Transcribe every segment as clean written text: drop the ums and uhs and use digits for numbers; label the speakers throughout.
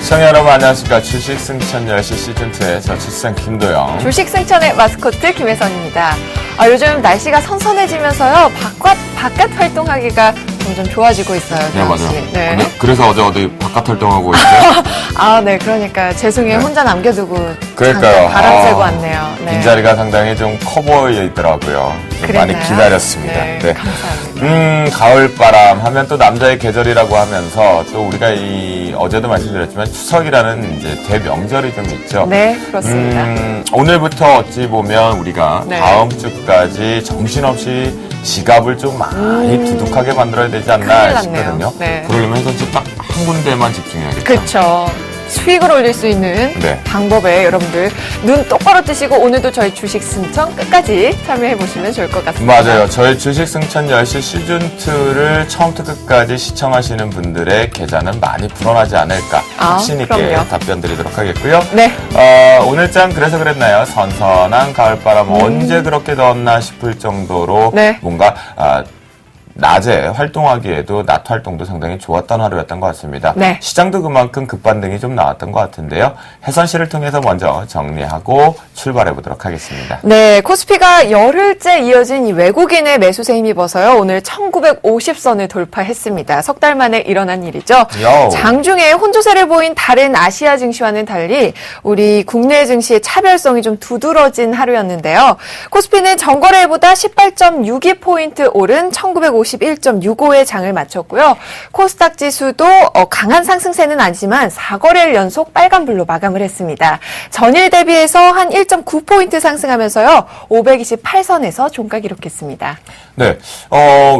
Speaker 1: 시청자 여러분 안녕하십니까. 주식 승천 10시 시즌2에서 주생 김도영,
Speaker 2: 주식 승천의 마스코트 김혜선입니다. 요즘 날씨가 선선해지면서요, 바깥 활동하기가 점점 좋아지고 있어요.
Speaker 1: 네, 맞아요.
Speaker 2: 네.
Speaker 1: 그래서 어디 바깥 활동하고 있어요?
Speaker 2: 네, 그러니까 죄송해요.
Speaker 1: 네.
Speaker 2: 혼자 남겨두고
Speaker 1: 그러니까요.
Speaker 2: 바람 쐬고 왔네요. 네.
Speaker 1: 빈자리가 상당히 좀 커 보여 있더라고요. 많이 기다렸습니다.
Speaker 2: 네, 감사합니다.
Speaker 1: 가을바람 하면 또 남자의 계절이라고 하면서 또 우리가 어제도 말씀드렸지만 추석이라는 이제 대명절이 좀 있죠.
Speaker 2: 네, 그렇습니다.
Speaker 1: 오늘부터 어찌 보면 우리가
Speaker 2: 네.
Speaker 1: 다음 주까지 정신없이 지갑을 좀 많이 두둑하게 만들어야 되지 않나 싶거든요.
Speaker 2: 네.
Speaker 1: 그러려면 혜선 딱 한 군데만 집중해야겠죠.
Speaker 2: 그렇죠. 수익을 올릴 수 있는
Speaker 1: 네.
Speaker 2: 방법에 여러분들 눈 똑바로 뜨시고 오늘도 저희 주식 승천 끝까지 참여해 보시면 좋을 것 같습니다.
Speaker 1: 맞아요. 저희 주식 승천 10시 시즌2를 처음부터 끝까지 시청하시는 분들의 계좌는 많이 불어나지 않을까 확신 있게
Speaker 2: 그럼요.
Speaker 1: 답변 드리도록 하겠고요.
Speaker 2: 네.
Speaker 1: 오늘장 그래서 그랬나요? 선선한 가을바람 언제 그렇게 더웠나 싶을 정도로
Speaker 2: 네.
Speaker 1: 뭔가 낮에 활동하기에도 낮 활동도 상당히 좋았던 하루였던 것 같습니다.
Speaker 2: 네.
Speaker 1: 시장도 그만큼 급반등이 좀 나왔던 것 같은데요. 혜선 씨를 통해서 먼저 정리하고 출발해 보도록 하겠습니다.
Speaker 2: 네, 코스피가 열흘째 이어진 이 외국인의 매수세 힘입어서요. 오늘 1950선을 돌파했습니다. 석 달 만에 일어난 일이죠.
Speaker 1: 요.
Speaker 2: 장중에 혼조세를 보인 다른 아시아 증시와는 달리 우리 국내 증시의 차별성이 좀 두드러진 하루였는데요. 코스피는 전거래일보다 18.62포인트 오른 1951.65의 장을 마쳤고요. 코스닥 지수도 강한 상승세는 아니지만 4거래일 연속 빨간불로 마감을 했습니다. 전일 대비해서 한 1.9포인트 상승하면서요. 528선에서 종가 기록했습니다.
Speaker 1: 네,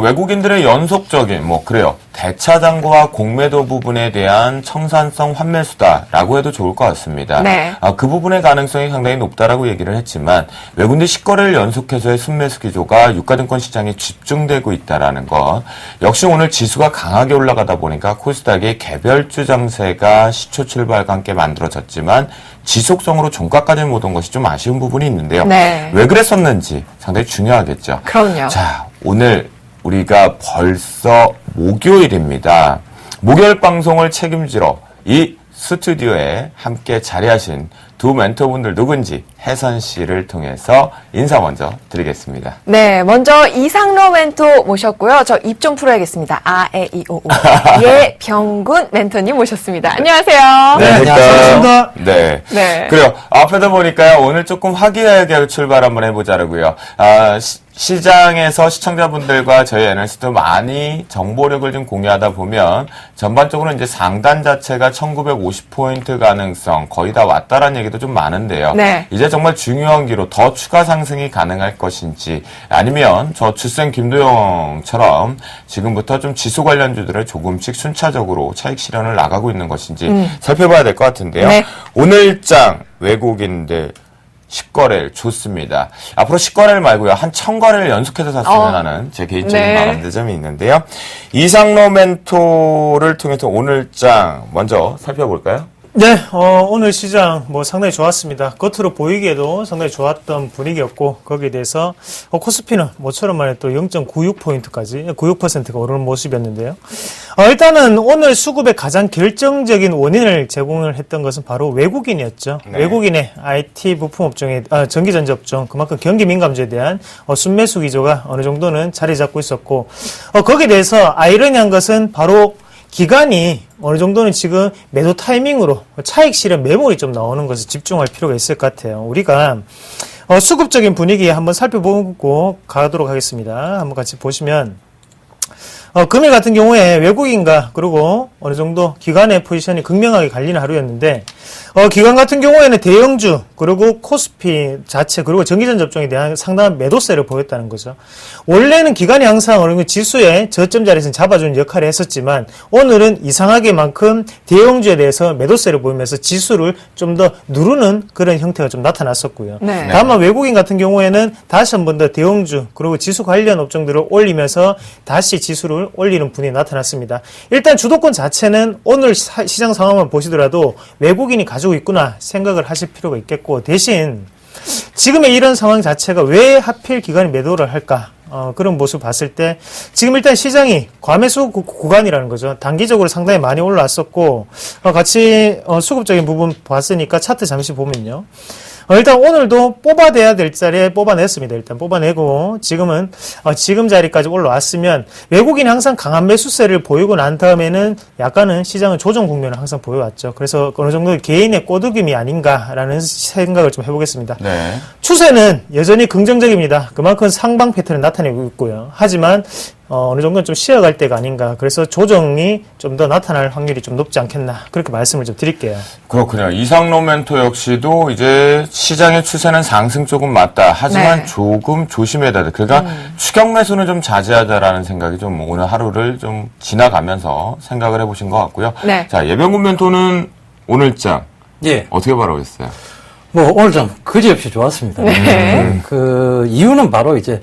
Speaker 1: 외국인들의 연속적인, 그래요. 대차장고와 공매도 부분에 대한 청산성 환매수다라고 해도 좋을 것 같습니다.
Speaker 2: 네.
Speaker 1: 그 부분의 가능성이 상당히 높다라고 얘기를 했지만, 외국인들 10거래를 연속해서의 순매수 기조가 유가증권 시장에 집중되고 있다라는 것. 역시 오늘 지수가 강하게 올라가다 보니까 코스닥의 개별주 장세가 시초 출발과 함께 만들어졌지만, 지속성으로 종가까지 못 온 것이 좀 아쉬운 부분이 있는데요.
Speaker 2: 네.
Speaker 1: 왜 그랬었는지 상당히 중요하겠죠.
Speaker 2: 그럼요.
Speaker 1: 자, 오늘 우리가 벌써 목요일입니다. 목요일 방송을 책임지러 이 스튜디오에 함께 자리하신 두 멘토분들 누군지 혜선 씨를 통해서 인사 먼저 드리겠습니다.
Speaker 2: 네, 먼저 이상로 멘토 모셨고요. 저 입 좀 풀어야겠습니다. 에, 이, 오, 우. 예병군 멘토님 모셨습니다. 안녕하세요.
Speaker 1: 네,
Speaker 3: 반갑습니다.
Speaker 1: 네.
Speaker 2: 네.
Speaker 1: 그래요. 앞에다 보니까요, 오늘 조금 화기애애하게 출발 한번 해보자고요. 시장에서 시청자분들과 저희 애널리스트도 많이 정보력을 좀 공유하다 보면 전반적으로 이제 상단 자체가 1950포인트 가능성 거의 다 왔다라는 얘기도 좀 많은데요.
Speaker 2: 네.
Speaker 1: 이제 정말 중요한 기로 더 추가 상승이 가능할 것인지 아니면 저 주생 김도영처럼 지금부터 좀 지수 관련주들을 조금씩 순차적으로 차익 실현을 나가고 있는 것인지 살펴봐야 될 것 같은데요.
Speaker 2: 네.
Speaker 1: 오늘장 외국인들 10거래일 좋습니다. 앞으로 10거래일 말고요. 한 1000거래일 연속해서 샀으면 하는 제 개인적인
Speaker 2: 네.
Speaker 1: 마음대점이 있는데요. 이상로 멘토를 통해서 오늘장 먼저 살펴볼까요?
Speaker 3: 네, 오늘 시장 상당히 좋았습니다. 겉으로 보이기에도 상당히 좋았던 분위기였고 거기에 대해서 코스피는 모처럼 만에 또 0.96포인트까지 96%가 오르는 모습이었는데요. 일단은 오늘 수급의 가장 결정적인 원인을 제공을 했던 것은 바로 외국인이었죠.
Speaker 1: 네.
Speaker 3: 외국인의 IT 부품 업종에 전기전지 업종 그만큼 경기 민감주에 대한 순매수 기조가 어느 정도는 자리 잡고 있었고 거기에 대해서 아이러니한 것은 바로 기간이 어느 정도는 지금 매도 타이밍으로 차익 실현 매물이 좀 나오는 것에 집중할 필요가 있을 것 같아요. 우리가 수급적인 분위기 한번 살펴보고 가도록 하겠습니다. 한번 같이 보시면 금일 같은 경우에 외국인과 그리고 어느 정도 기관의 포지션이 극명하게 갈리는 하루였는데 기관 같은 경우에는 대형주 그리고 코스피 자체 그리고 전기전지 업종에 대한 상당한 매도세를 보였다는 거죠. 원래는 기관이 항상 어느 지수의 저점 자리에서 잡아주는 역할을 했었지만 오늘은 이상하게만큼 대형주에 대해서 매도세를 보이면서 지수를 좀 더 누르는 그런 형태가 좀 나타났었고요.
Speaker 2: 네.
Speaker 3: 다만 외국인 같은 경우에는 다시 한 번 더 대형주 그리고 지수 관련 업종들을 올리면서 다시 지수를 올리는 분이 나타났습니다. 일단 주도권 자체는 오늘 시장 상황을 보시더라도 외국인이 충분히 가지고 있구나 생각을 하실 필요가 있겠고, 대신 지금의 이런 상황 자체가 왜 하필 기관이 매도를 할까? 그런 모습을 봤을 때 지금 일단 시장이 과매수 구간이라는 거죠. 단기적으로 상당히 많이 올라왔었고, 같이 수급적인 부분 봤으니까 차트 잠시 보면요. 일단 오늘도 뽑아내야 될 자리에 뽑아냈습니다. 일단 뽑아내고 지금은 지금 자리까지 올라왔으면 외국인이 항상 강한 매수세를 보이고 난 다음에는 약간은 시장은 조정 국면을 항상 보여왔죠. 그래서 어느 정도 개인의 꼬드김이 아닌가라는 생각을 좀 해보겠습니다.
Speaker 1: 네.
Speaker 3: 추세는 여전히 긍정적입니다. 그만큼 상방 패턴을 나타내고 있고요. 하지만 어느 정도는 좀 쉬어갈 때가 아닌가. 그래서 조정이 좀 더 나타날 확률이 좀 높지 않겠나. 그렇게 말씀을 좀 드릴게요.
Speaker 1: 그렇군요. 이상로멘토 역시도 이제 시장의 추세는 상승 쪽은 맞다. 하지만
Speaker 2: 네.
Speaker 1: 조금 조심해야 돼. 그러니까 추격 매수는 좀 자제하자라는 생각이 좀 오늘 하루를 좀 지나가면서 생각을 해보신 것 같고요.
Speaker 2: 네.
Speaker 1: 자, 예병군 멘토는 오늘장
Speaker 4: 예.
Speaker 1: 어떻게 바라보겠어요?
Speaker 4: 뭐 오늘 좀 그지없이 좋았습니다.
Speaker 2: 네.
Speaker 4: 그 이유는 바로 이제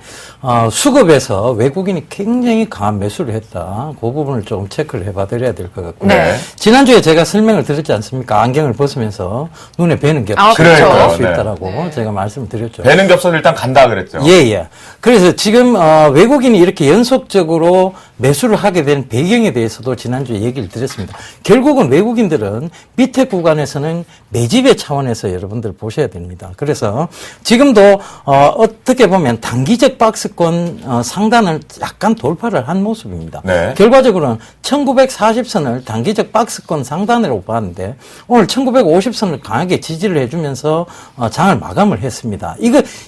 Speaker 4: 수급에서 외국인이 굉장히 강한 매수를 했다. 그 부분을 조금 체크를 해봐드려야 될 것 같고요.
Speaker 2: 네.
Speaker 4: 지난주에 제가 설명을 드렸지 않습니까? 안경을 벗으면서 눈에 뵈는 게
Speaker 2: 그렇죠.
Speaker 4: 할수
Speaker 1: 네.
Speaker 4: 있다라고 제가 말씀을 드렸죠.
Speaker 1: 배는 겹쳐서 일단 간다 그랬죠.
Speaker 4: 예. 그래서 지금 외국인이 이렇게 연속적으로 매수를 하게 된 배경에 대해서도 지난주에 얘기를 드렸습니다. 결국은 외국인들은 밑에 구간에서는 매집의 차원에서 여러분들 보셔야 됩니다. 그래서 지금도 어떻게 보면 단기적 박스권 상단을 약간 돌파를 한 모습입니다.
Speaker 1: 네.
Speaker 4: 결과적으로는 1940선을 단기적 박스권 상단으로 봤는데 오늘 1950선을 강하게 지지를 해주면서 장을 마감을 했습니다.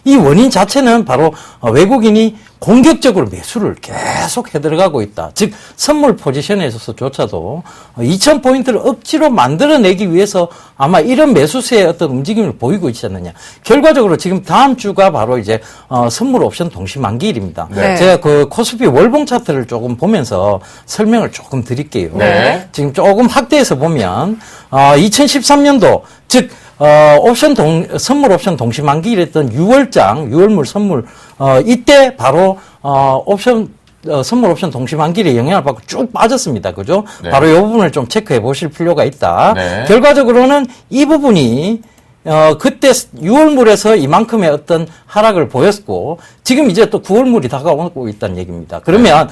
Speaker 4: 이 원인 자체는 바로 외국인이 공격적으로 매수를 계속 해들어가고 있다. 즉 선물 포지션에 있어서조차도 2000포인트를 억지로 만들어내기 위해서 아마 이런 매수세의 어떤 움직임을 보이고 있지 않느냐. 결과적으로 지금 다음 주가 바로 이제 선물 옵션 동시 만기일입니다.
Speaker 2: 네.
Speaker 4: 제가 그 코스피 월봉 차트를 조금 보면서 설명을 조금 드릴게요.
Speaker 1: 네.
Speaker 4: 지금 조금 확대해서 보면 2013년도 즉 선물 옵션 동시 만기일했던 6월물 선물 이때 바로 선물 옵션 동시 만기일에 영향을 받고 쭉 빠졌습니다. 그죠?
Speaker 1: 네.
Speaker 4: 바로 이 부분을 좀 체크해 보실 필요가 있다.
Speaker 1: 네.
Speaker 4: 결과적으로는 이 부분이 그때 6월물에서 이만큼의 어떤 하락을 보였고, 지금 이제 또 9월물이 다가오고 있다는 얘기입니다. 그러면,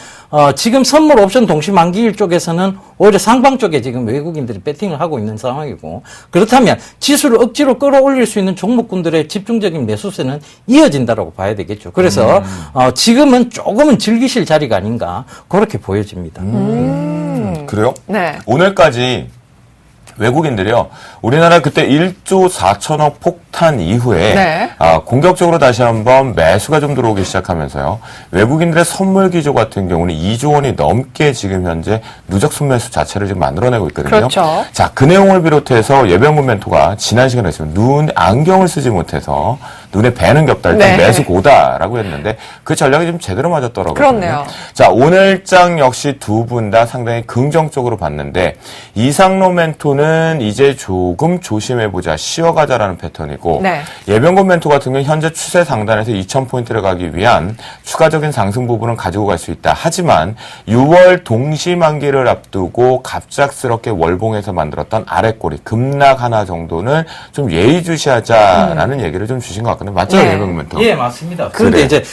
Speaker 4: 지금 선물 옵션 동시 만기일 쪽에서는 오히려 상방 쪽에 지금 외국인들이 배팅을 하고 있는 상황이고, 그렇다면 지수를 억지로 끌어올릴 수 있는 종목군들의 집중적인 매수세는 이어진다라고 봐야 되겠죠. 그래서, 지금은 조금은 즐기실 자리가 아닌가, 그렇게 보여집니다.
Speaker 1: 그래요?
Speaker 2: 네.
Speaker 1: 오늘까지 외국인들이요, 우리나라 그때 1조 4천억 폭탄 이후에
Speaker 2: 네.
Speaker 1: 공격적으로 다시 한번 매수가 좀 들어오기 시작하면서요, 외국인들의 선물 기조 같은 경우는 2조 원이 넘게 지금 현재 누적 순매수 자체를 지금 만들어내고 있거든요.
Speaker 2: 그렇죠.
Speaker 1: 자, 그 내용을 비롯해서 예병군 멘토가 지난 시간에 했지만 안경을 쓰지 못해서 눈에 뵈는 게 없다. 일단
Speaker 2: 네.
Speaker 1: 매수 고다라고 했는데 그 전략이 좀 제대로 맞았더라고요.
Speaker 2: 그렇네요.
Speaker 1: 자, 오늘장 역시 두 분 다 상당히 긍정적으로 봤는데 이상로 멘토는 이제 조금 조심해보자, 쉬어가자라는 패턴이고
Speaker 2: 네.
Speaker 1: 예병군 멘토 같은 경우는 현재 추세 상단에서 2000포인트를 가기 위한 추가적인 상승 부분은 가지고 갈 수 있다. 하지만 6월 동시만기를 앞두고 갑작스럽게 월봉에서 만들었던 아랫꼬리 급락 하나 정도는 좀 예의주시하자라는 얘기를 좀 주신 것 같거든요. 맞죠?
Speaker 2: 네.
Speaker 1: 예병군 멘토?
Speaker 4: 예, 맞습니다. 그런데
Speaker 1: 그래.
Speaker 4: 이제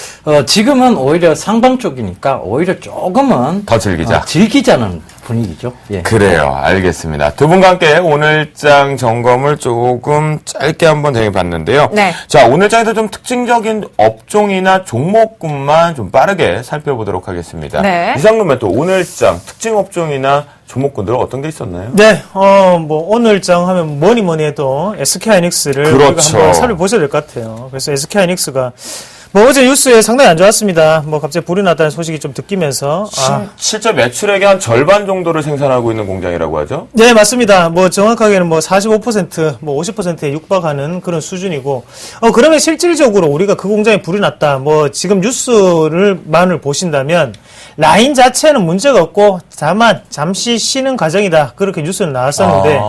Speaker 4: 지금은 오히려 상방 쪽이니까 오히려 조금은
Speaker 1: 더 즐기자.
Speaker 4: 즐기자는 분위기죠. 예.
Speaker 1: 그래요. 알겠습니다. 두 분과 함께 오늘장 점검을 조금 짧게 한번 진행해봤는데요.
Speaker 2: 네.
Speaker 1: 자, 오늘장에서 좀 특징적인 업종이나 종목군만 좀 빠르게 살펴보도록 하겠습니다.
Speaker 2: 네.
Speaker 1: 이상로면 또 오늘장 특징 업종이나 종목군들 어떤 게 있었나요?
Speaker 3: 네, 오늘장 하면 뭐니 해도 SK하이닉스를
Speaker 1: 그렇죠.
Speaker 3: 우리가 한번 살펴보셔야 될 것 같아요. 그래서 SK하이닉스가 어제 뉴스에 상당히 안 좋았습니다. 갑자기 불이 났다는 소식이 좀 듣기면서.
Speaker 1: 실제 매출액의 한 절반 정도를 생산하고 있는 공장이라고 하죠?
Speaker 3: 네, 맞습니다. 정확하게는 45%, 50%에 육박하는 그런 수준이고, 그러면 실질적으로 우리가 그 공장에 불이 났다. 지금 뉴스만을 보신다면, 라인 자체는 문제가 없고, 다만, 잠시 쉬는 과정이다. 그렇게 뉴스는 나왔었는데,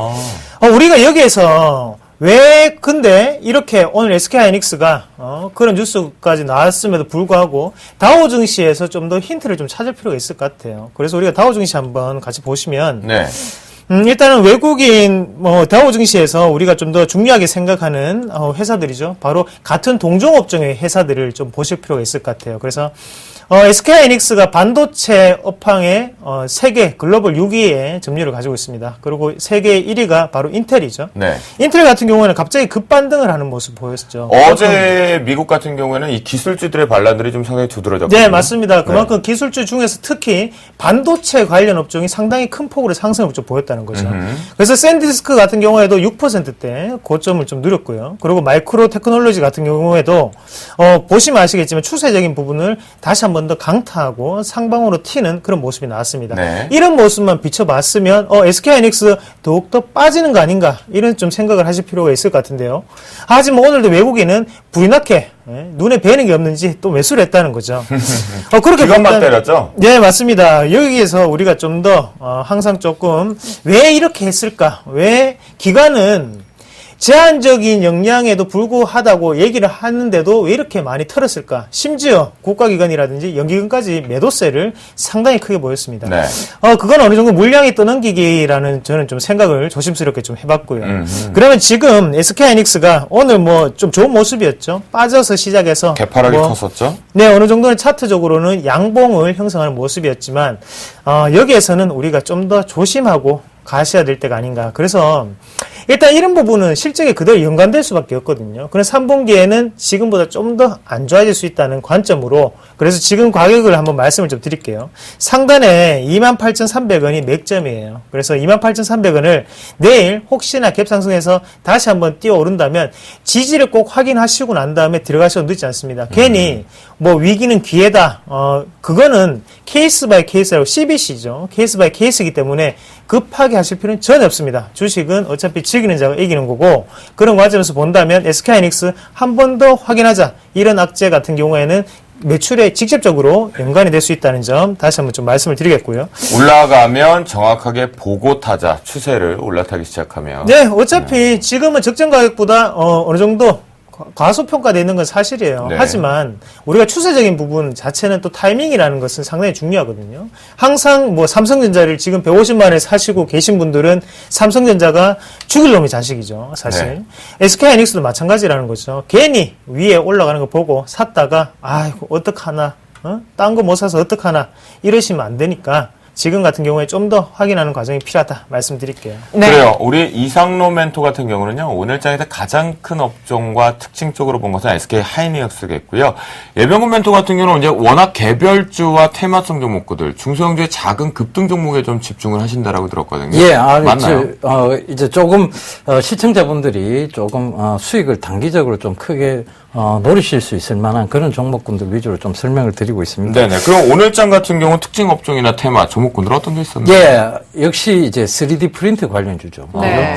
Speaker 3: 우리가 여기에서, 왜 근데 이렇게 오늘 SK하이닉스가 그런 뉴스까지 나왔음에도 불구하고 다우 증시에서 좀 더 힌트를 좀 찾을 필요가 있을 것 같아요. 그래서 우리가 다우 증시 한번 같이 보시면
Speaker 1: 네.
Speaker 3: 일단은 외국인 다우 증시에서 우리가 좀 더 중요하게 생각하는 회사들이죠. 바로 같은 동종업종의 회사들을 좀 보실 필요가 있을 것 같아요. 그래서 SK하이닉스가 반도체 업황에 세계 글로벌 6위의 점유율을 가지고 있습니다. 그리고 세계 1위가 바로 인텔이죠.
Speaker 1: 네.
Speaker 3: 인텔 같은 경우에는 갑자기 급반등을 하는 모습 보였죠.
Speaker 1: 어제 미국 같은 경우에는 이 기술주들의 반란들이 좀 상당히 두드러졌거든요.
Speaker 3: 네, 맞습니다. 그만큼 기술주 중에서 특히 반도체 관련 업종이 상당히 큰 폭으로 상승을 좀 보였다는 거죠. 그래서 샌디스크 같은 경우에도 6%대 고점을 좀 누렸고요. 그리고 마이크로 테크놀로지 같은 경우에도 보시면 아시겠지만 추세적인 부분을 다시 한번 더 강타하고 상방으로 튀는 그런 모습이 나왔습니다.
Speaker 1: 네.
Speaker 3: 이런 모습만 비춰봤으면 SK하이닉스 더욱더 빠지는 거 아닌가 이런 좀 생각을 하실 필요가 있을 것 같은데요. 하지만 오늘도 외국인은 불이 나게 눈에 뵈는 게 없는지 또 매수를 했다는 거죠. 그렇게
Speaker 1: 기관만 때렸죠?
Speaker 3: 네, 맞습니다. 여기에서 우리가 좀 더 항상 조금 왜 이렇게 했을까? 왜 기관은 제한적인 역량에도 불구하다고 얘기를 하는데도 왜 이렇게 많이 털었을까? 심지어 국가기관이라든지 연기관까지 매도세를 상당히 크게 보였습니다.
Speaker 1: 네.
Speaker 3: 그건 어느 정도 물량이 떠넘기기라는 저는 좀 생각을 조심스럽게 좀 해봤고요. 그러면 지금 SK하이닉스가 오늘 뭐 좀 좋은 모습이었죠. 빠져서 시작해서
Speaker 1: 개파락이 컸었죠?
Speaker 3: 네, 어느 정도는 차트적으로는 양봉을 형성하는 모습이었지만 여기에서는 우리가 좀 더 조심하고 가셔야 될 때가 아닌가. 그래서 일단 이런 부분은 실적에 그대로 연관될 수밖에 없거든요. 그래서 3분기에는 지금보다 좀 더 안 좋아질 수 있다는 관점으로 그래서 지금 가격을 한번 말씀을 좀 드릴게요. 상단에 28,300원이 맥점이에요. 그래서 28,300원을 내일 혹시나 갭상승해서 다시 한번 뛰어오른다면 지지를 꼭 확인하시고 난 다음에 들어가셔도 늦지 않습니다. 괜히 뭐 위기는 기회다. 그거는 케이스 바이 케이스라고 CBC죠. 케이스 바이 케이스이기 때문에 급하게 하실 필요는 전혀 없습니다. 주식은 어차피 즐기는 자가 이기는 거고 그런 과정에서 본다면 SK하이닉스 한 번 더 확인하자. 이런 악재 같은 경우에는 매출에 직접적으로 연관이 될 수 있다는 점 다시 한번 좀 말씀을 드리겠고요.
Speaker 1: 올라가면 정확하게 보고 타자. 추세를 올라타기 시작하면.
Speaker 3: 네, 어차피 지금은 적정 가격보다 어느 정도 과소평가되어 있는 건 사실이에요.
Speaker 1: 네.
Speaker 3: 하지만 우리가 추세적인 부분 자체는 또 타이밍이라는 것은 상당히 중요하거든요. 항상 뭐 삼성전자를 지금 150만 원에 사시고 계신 분들은 삼성전자가 죽일 놈의 자식이죠. 사실.
Speaker 1: 네.
Speaker 3: SK하이닉스도 마찬가지라는 거죠. 괜히 위에 올라가는 거 보고 샀다가 아이고 어떡하나 딴 거 못 사서 어떡하나 이러시면 안 되니까 지금 같은 경우에 좀 더 확인하는 과정이 필요하다 말씀드릴게요.
Speaker 2: 네.
Speaker 1: 그래요. 우리 이상로 멘토 같은 경우는요, 오늘 장에서 가장 큰 업종과 특징적으로 본 것은 SK 하이닉스겠고요. 예병군 멘토 같은 경우는 이제 워낙 개별주와 테마성 종목구들, 중소형주의 작은 급등 종목에 좀 집중을 하신다라고 들었거든요.
Speaker 4: 예,
Speaker 1: 맞나요?
Speaker 4: 이제 조금, 시청자분들이 조금, 수익을 단기적으로 좀 크게, 노리실 수 있을 만한 그런 종목군들 위주로 좀 설명을 드리고 있습니다.
Speaker 1: 네네. 그럼 오늘 장 같은 경우 특징 업종이나 테마, 종목군들 어떤 게 있었나요?
Speaker 4: 예, 역시 이제 3D 프린트 관련주죠.
Speaker 2: 네.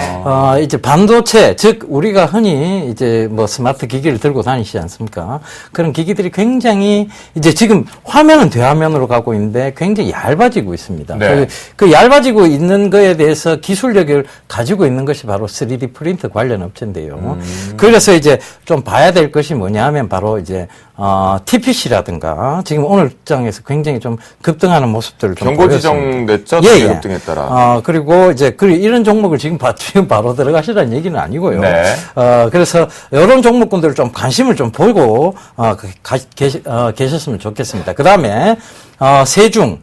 Speaker 4: 이제 반도체, 즉, 우리가 흔히 이제 뭐 스마트 기기를 들고 다니시지 않습니까? 그런 기기들이 굉장히 이제 지금 화면은 대화면으로 가고 있는데 굉장히 얇아지고 있습니다.
Speaker 1: 네.
Speaker 4: 그 얇아지고 있는 거에 대해서 기술력을 가지고 있는 것이 바로 3D 프린트 관련 업체인데요. 그래서 이제 좀 봐야 될 것이 뭐냐 하면 바로 이제, TPC라든가 지금 오늘 장에서 굉장히 좀 급등하는 모습들을 좀
Speaker 1: 경고
Speaker 4: 보였습니다.
Speaker 1: 지정됐죠?
Speaker 4: 예, 예.
Speaker 1: 급등에 따라.
Speaker 4: 그리고 이제 이런 종목을 지금 바로 들어가시라는 얘기는 아니고요.
Speaker 1: 네.
Speaker 4: 그래서 이런 종목군들을 좀 관심을 좀 보고 계셨으면 좋겠습니다. 그다음에 세중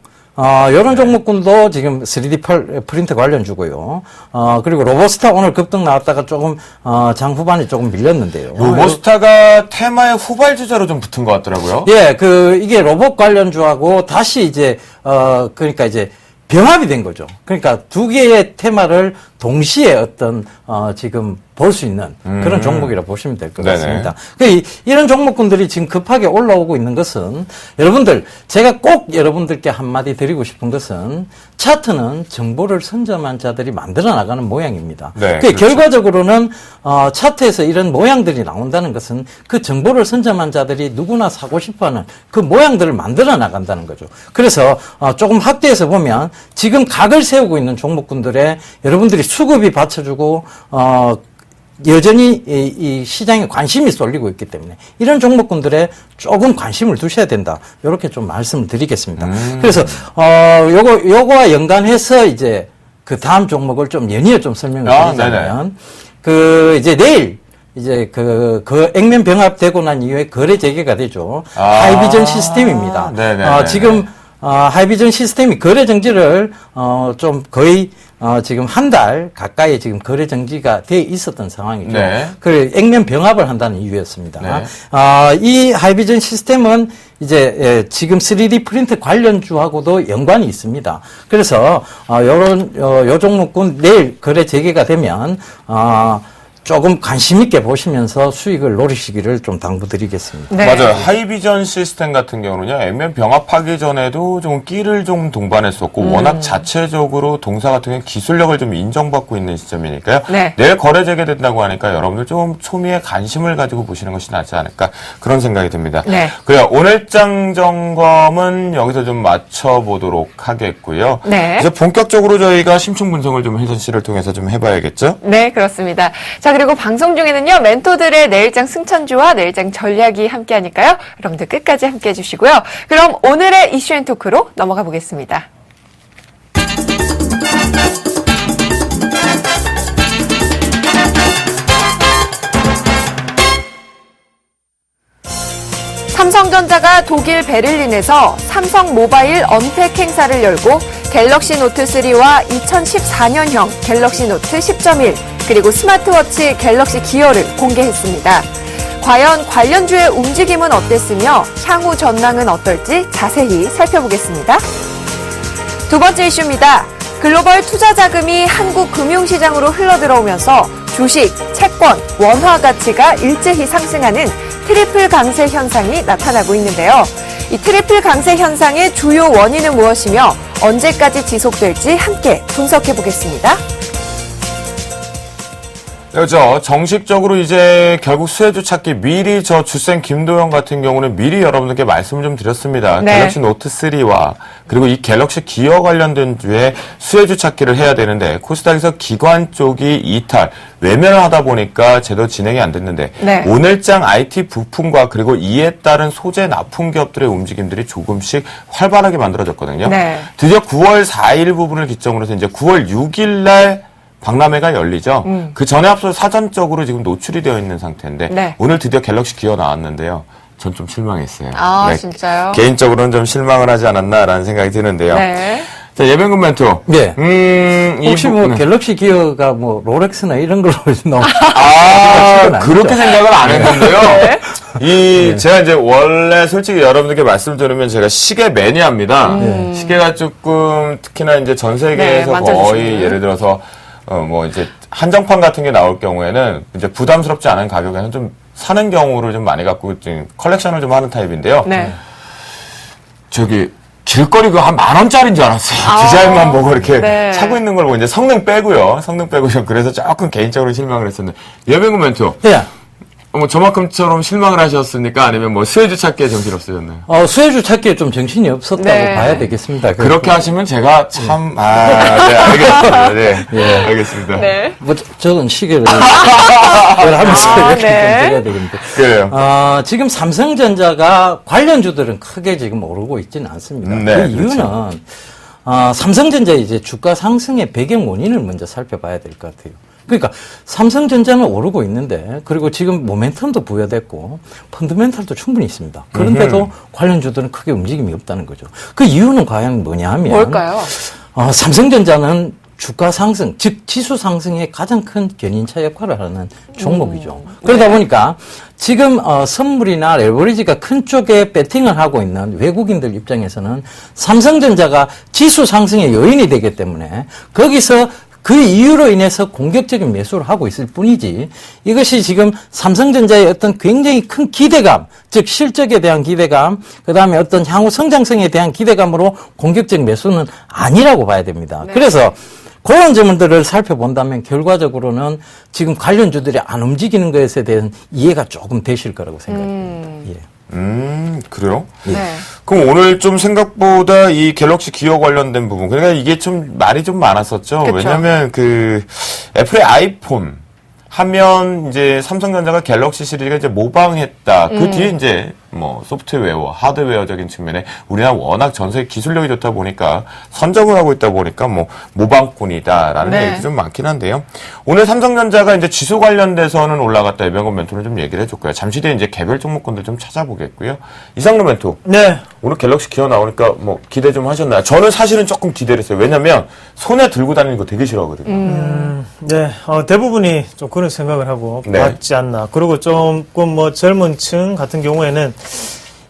Speaker 4: 요런 종목군도 지금 3D 프린트 관련주고요. 그리고 로보스타 오늘 급등 나왔다가 조금, 장 후반에 조금 밀렸는데요.
Speaker 1: 로보스타가 테마의 후발주자로 좀 붙은 것 같더라고요.
Speaker 4: 예, 이게 로봇 관련주하고 다시 이제, 그러니까 이제 병합이 된 거죠. 그러니까 두 개의 테마를 동시에 어떤, 지금 볼 수 있는 그런 종목이라 보시면 될 것 같습니다. 그러니까 이런 종목군들이 지금 급하게 올라오고 있는 것은 여러분들, 제가 꼭 여러분들께 한마디 드리고 싶은 것은 차트는 정보를 선점한 자들이 만들어 나가는 모양입니다.
Speaker 1: 네,
Speaker 4: 그러니까
Speaker 1: 그렇죠.
Speaker 4: 결과적으로는 차트에서 이런 모양들이 나온다는 것은 그 정보를 선점한 자들이 누구나 사고 싶어하는 그 모양들을 만들어 나간다는 거죠. 그래서 조금 확대해서 보면 지금 각을 세우고 있는 종목군들에 여러분들이 수급이 받쳐주고 여전히 이 시장에 관심이 쏠리고 있기 때문에 이런 종목군들에 조금 관심을 두셔야 된다. 이렇게 좀 말씀을 드리겠습니다. 그래서 요거와 연관해서 이제 그 다음 종목을 좀 연이어 좀 설명을
Speaker 1: 아,
Speaker 4: 드리자면, 이제 내일, 이제 그 액면 병합되고 난 이후에 거래 재개가 되죠. 하이비전 시스템입니다.
Speaker 1: 네네.
Speaker 4: 지금 하이비전 시스템이 거래 정지를 좀 거의 지금 한 달 가까이 지금 거래 정지가 돼 있었던 상황이죠.
Speaker 1: 네.
Speaker 4: 그 액면 병합을 한다는 이유였습니다.
Speaker 1: 네.
Speaker 4: 이 하이비전 시스템은 이제 지금 3D 프린트 관련주하고도 연관이 있습니다. 그래서 요 종목군 내일 거래 재개가 되면 조금 관심 있게 보시면서 수익을 노리시기를 좀 당부드리겠습니다.
Speaker 2: 네.
Speaker 1: 맞아요. 하이비전 시스템 같은 경우는요, 액면 병합하기 전에도 좀 끼를 좀 동반했었고, 워낙 자체적으로 동사 같은 경우는 기술력을 좀 인정받고 있는 시점이니까요.
Speaker 2: 네.
Speaker 1: 내일 거래 재개된다고 하니까 여러분들 좀 초미의 관심을 가지고 보시는 것이 낫지 않을까 그런 생각이 듭니다.
Speaker 2: 네.
Speaker 1: 그래요. 오늘장 점검은 여기서 좀 맞춰보도록 하겠고요.
Speaker 2: 네.
Speaker 1: 이제 본격적으로 저희가 심층 분석을 좀 혜선 씨를 통해서 좀 해봐야겠죠?
Speaker 2: 네, 그렇습니다. 자, 그리고 방송 중에는요, 멘토들의 내일장 승천주와 내일장 전략이 함께 하니까요. 여러분들 끝까지 함께 해주시고요. 그럼 오늘의 이슈앤토크로 넘어가 보겠습니다. 삼성전자가 독일 베를린에서 삼성 모바일 언팩 행사를 열고 갤럭시 노트 3와 2014년형 갤럭시 노트 10.1 그리고 스마트워치 갤럭시 기어를 공개했습니다. 과연 관련주의 움직임은 어땠으며 향후 전망은 어떨지 자세히 살펴보겠습니다. 두 번째 이슈입니다. 글로벌 투자 자금이 한국 금융시장으로 흘러들어오면서 주식, 채권, 원화 가치가 일제히 상승하는 트리플 강세 현상이 나타나고 있는데요. 이 트리플 강세 현상의 주요 원인은 무엇이며 언제까지 지속될지 함께 분석해 보겠습니다.
Speaker 1: 그렇죠. 정식적으로 이제 결국 수혜주 찾기 미리 저 주생 김도영 같은 경우는 미리 여러분들께 말씀을 좀 드렸습니다.
Speaker 2: 네.
Speaker 1: 갤럭시 노트 3와 그리고 이 갤럭시 기어 관련된 주에 수혜주 찾기를 해야 되는데 코스닥에서 기관 쪽이 이탈, 외면을 하다 보니까 제대로 진행이 안 됐는데
Speaker 2: 네.
Speaker 1: 오늘장 IT 부품과 그리고 이에 따른 소재 납품 기업들의 움직임들이 조금씩 활발하게 만들어졌거든요.
Speaker 2: 네.
Speaker 1: 드디어 9월 4일 부분을 기점으로 해서 이제 9월 6일 날 박람회가 열리죠. 그 전에 앞서 사전적으로 지금 노출이 되어 있는 상태인데
Speaker 2: 네.
Speaker 1: 오늘 드디어 갤럭시 기어 나왔는데요. 전 좀 실망했어요.
Speaker 2: 아, 진짜요?
Speaker 1: 개인적으로는 좀 실망을 하지 않았나라는 생각이 드는데요.
Speaker 2: 네.
Speaker 1: 자, 예병근 멘토.
Speaker 4: 네. 혹시
Speaker 1: 이
Speaker 4: 뭐
Speaker 1: 부분은-
Speaker 4: 갤럭시 기어가 뭐 롤렉스나 이런 걸로 너무
Speaker 1: 아, 그렇게
Speaker 4: 아니죠?
Speaker 1: 생각을 안 했는데요.
Speaker 2: 네.
Speaker 1: 제가 이제 원래 솔직히 여러분들께 말씀드리면 제가 시계 매니아입니다. 시계가 조금 특히나 이제 전 세계에서
Speaker 2: 네, 만져주시는.
Speaker 1: 거의 예를 들어서 뭐 이제 한정판 같은 게 나올 경우에는 이제 부담스럽지 않은 가격에는 좀 사는 경우를 좀 많이 갖고 좀 컬렉션을 좀 하는 타입인데요.
Speaker 2: 네.
Speaker 1: 저기 길거리 그거 한 10,000원짜리인 줄 알았어요.
Speaker 2: 아,
Speaker 1: 디자인만 보고 이렇게
Speaker 2: 네.
Speaker 1: 차고 있는 걸 보고 이제 성능 빼고요. 성능 빼고 좀 그래서 조금 개인적으로 실망을 했었는데 예병근 멘토.
Speaker 4: 예.
Speaker 1: 뭐 저만큼처럼 실망을 하셨습니까? 아니면 뭐 수혜주 찾기에 정신 없으셨나요?
Speaker 4: 수혜주 찾기에 좀 정신이 없었다고
Speaker 2: 네.
Speaker 4: 봐야 되겠습니다.
Speaker 1: 그렇게 하시면 제가 참, 네, 알겠습니다. 네, 알겠습니다.
Speaker 2: 네.
Speaker 4: 뭐, 저는 시계를 하면서
Speaker 2: 아,
Speaker 4: 이렇게
Speaker 2: 네.
Speaker 4: 좀 드려야 되겠는데.
Speaker 1: 그래요.
Speaker 4: 지금 삼성전자가 관련주들은 크게 지금 오르고 있지는 않습니다.
Speaker 1: 네,
Speaker 4: 그 이유는, 삼성전자의 이제 주가 상승의 배경 원인을 먼저 살펴봐야 될 것 같아요. 그러니까 삼성전자는 오르고 있는데 그리고 지금 모멘텀도 부여됐고 펀더멘탈도 충분히 있습니다. 그런데도 관련주들은 크게 움직임이 없다는 거죠. 그 이유는 과연 뭐냐 하면
Speaker 2: 뭘까요?
Speaker 4: 삼성전자는 주가 상승, 즉 지수 상승의 가장 큰 견인차 역할을 하는 종목이죠. 그러다 보니까 지금 선물이나 레버리지가 큰 쪽에 배팅을 하고 있는 외국인들 입장에서는 삼성전자가 지수 상승의 요인이 되기 때문에 거기서 그 이유로 인해서 공격적인 매수를 하고 있을 뿐이지 이것이 지금 삼성전자의 어떤 굉장히 큰 기대감, 즉 실적에 대한 기대감, 그다음에 어떤 향후 성장성에 대한 기대감으로 공격적 매수는 아니라고 봐야 됩니다.
Speaker 2: 네.
Speaker 4: 그래서 그런 점들을 살펴본다면 결과적으로는 지금 관련주들이 안 움직이는 것에 대한 이해가 조금 되실 거라고 생각합니다. 예.
Speaker 1: 그래요?
Speaker 2: 네.
Speaker 1: 그럼 오늘 좀 생각보다 이 갤럭시 기어 관련된 부분, 그러니까 이게 좀 말이 좀 많았었죠.
Speaker 2: 그쵸.
Speaker 1: 왜냐면 그 애플의 아이폰 하면 이제 삼성전자가 갤럭시 시리즈가 이제 모방했다. 그 뒤에 이제 뭐 소프트웨어, 하드웨어적인 측면에 우리나라 워낙 전 세계 기술력이 좋다 보니까 선점을 하고 있다 보니까 뭐 모방꾼이다라는
Speaker 2: 네.
Speaker 1: 얘기 좀 많긴 한데요. 오늘 삼성전자가 이제 지수 관련돼서는 올라갔다 이병건 멘토는 좀 얘기를 해줬고요. 잠시 뒤에 이제 개별 종목군들 좀 찾아보겠고요. 이상로 멘토.
Speaker 3: 네.
Speaker 1: 오늘 갤럭시 기어 나오니까 뭐 기대 좀 하셨나요? 저는 사실은 조금 기대를 했어요. 왜냐면 손에 들고 다니는 거 되게 싫어하거든요.
Speaker 3: 네, 대부분이 좀 그런 생각을 하고
Speaker 1: 네.
Speaker 3: 받지 않나. 그리고 조금 뭐 젊은 층 같은 경우에는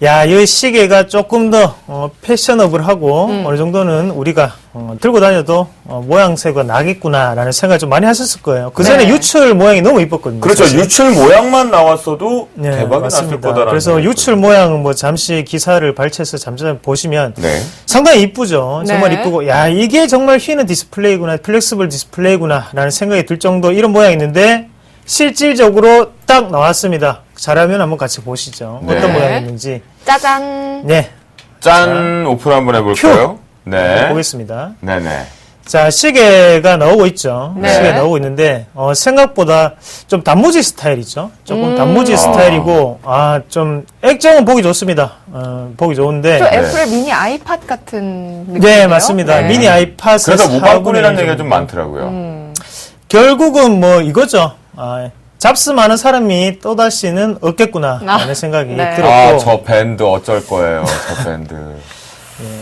Speaker 3: 야, 이 시계가 조금 더 패셔너블하고 어느 정도는 우리가 들고 다녀도 모양새가 나겠구나라는 생각을 좀 많이 하셨을 거예요. 그 전에
Speaker 2: 네.
Speaker 3: 유출 모양이 너무 이뻤거든요.
Speaker 1: 그렇죠.
Speaker 3: 사실.
Speaker 1: 유출 모양만 나왔어도
Speaker 3: 네,
Speaker 1: 대박이 났을
Speaker 3: 맞습니다.
Speaker 1: 거다라는.
Speaker 3: 그래서
Speaker 1: 생각이
Speaker 3: 유출 모양 뭐 잠시 기사를 발췌해서 잠깐 보시면
Speaker 1: 네.
Speaker 3: 상당히 이쁘죠. 정말
Speaker 2: 네.
Speaker 3: 이쁘고 야, 이게 정말 휘는 디스플레이구나, 플렉시블 디스플레이구나라는 생각이 들 정도 이런 모양이 있는데 실질적으로 딱 나왔습니다. 잘하면 한번 같이 보시죠.
Speaker 1: 네.
Speaker 3: 어떤 모양이 있는지.
Speaker 2: 짜잔.
Speaker 3: 네,
Speaker 1: 짠 오픈 한번 해볼까요? 네.
Speaker 3: 보겠습니다.
Speaker 1: 네네.
Speaker 3: 자, 시계가 나오고 있죠.
Speaker 2: 네.
Speaker 3: 시계 나오고 있는데 생각보다 좀 단무지 스타일이죠. 조금 단무지 스타일이고 좀 액정은 보기 좋습니다. 보기 좋은데
Speaker 2: 또 애플의 미니 아이팟 같은 느낌이에요.
Speaker 3: 네, 맞습니다.
Speaker 2: 네.
Speaker 3: 미니 아이팟
Speaker 1: 그래서 모방꾼이라는 얘기가 좀 많더라고요.
Speaker 3: 결국은 뭐 이거죠. 잡스많은 사람이 또다시는 없겠구나 라는 생각이
Speaker 2: 네.
Speaker 3: 들었고
Speaker 1: 저 밴드 어쩔 거예요. 저 밴드.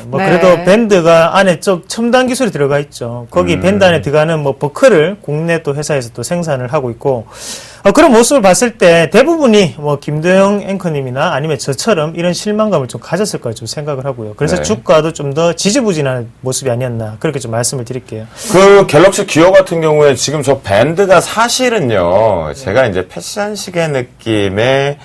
Speaker 3: 뭐
Speaker 2: 네.
Speaker 3: 그래도 밴드가 안에 좀 첨단 기술이 들어가 있죠. 거기 밴드 안에 들어가는 뭐 버클을 국내 또 회사에서 또 생산을 하고 있고 그런 모습을 봤을 때 대부분이 뭐 김도영 앵커님이나 아니면 저처럼 이런 실망감을 좀 가졌을 거라 좀 생각을 하고요. 그래서
Speaker 1: 네.
Speaker 3: 주가도 좀 더 지지부진한 모습이 아니었나 그렇게 좀 말씀을 드릴게요.
Speaker 1: 그 갤럭시 기어 같은 경우에 지금 저 밴드가 사실은요, 제가 이제 패션 시계 느낌의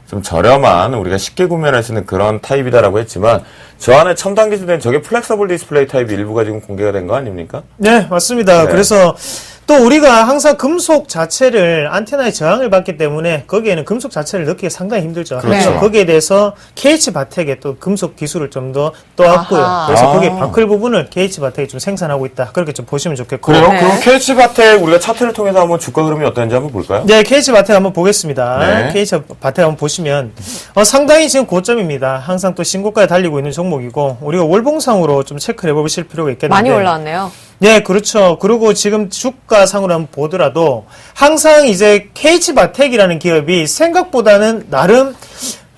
Speaker 1: 좀 저렴한 우리가 쉽게 구매할 수 있는 그런 타입이다라고 했지만 저 안에 첨단 기술된 저게 플렉서블 디스플레이 타입이 일부가 지금 공개가 된 거 아닙니까?
Speaker 3: 네, 맞습니다.
Speaker 1: 네.
Speaker 3: 그래서 또 우리가 항상 금속 자체를 안테나에 저항을 받기 때문에 거기에는 금속 자체를 넣기가 상당히 힘들죠.
Speaker 1: 그렇죠.
Speaker 3: 그래서 거기에 대해서 KH바텍의 또 금속 기술을 좀 더 떠왔고요.
Speaker 2: 아하.
Speaker 3: 그래서 거기 바클 부분을 KH바텍이 좀 생산하고 있다. 그렇게 좀 보시면 좋겠고.
Speaker 1: 그래요?
Speaker 2: 네.
Speaker 1: 그럼 KH바텍 우리가 차트를 통해서 한번 주가 흐름이 어떤지 한번 볼까요?
Speaker 3: 네, KH바텍 한번 보겠습니다.
Speaker 1: 네.
Speaker 3: KH바텍 한번 보시면 상당히 지금 고점입니다. 항상 또 신고가에 달리고 있는 종목이고 우리가 월봉상으로 좀 체크를 해보실 필요가 있겠는데
Speaker 2: 많이 올라왔네요.
Speaker 3: 네, 그렇죠. 그리고 지금 주가상으로 한번 보더라도 항상 이제 KH바텍이라는 기업이 생각보다는 나름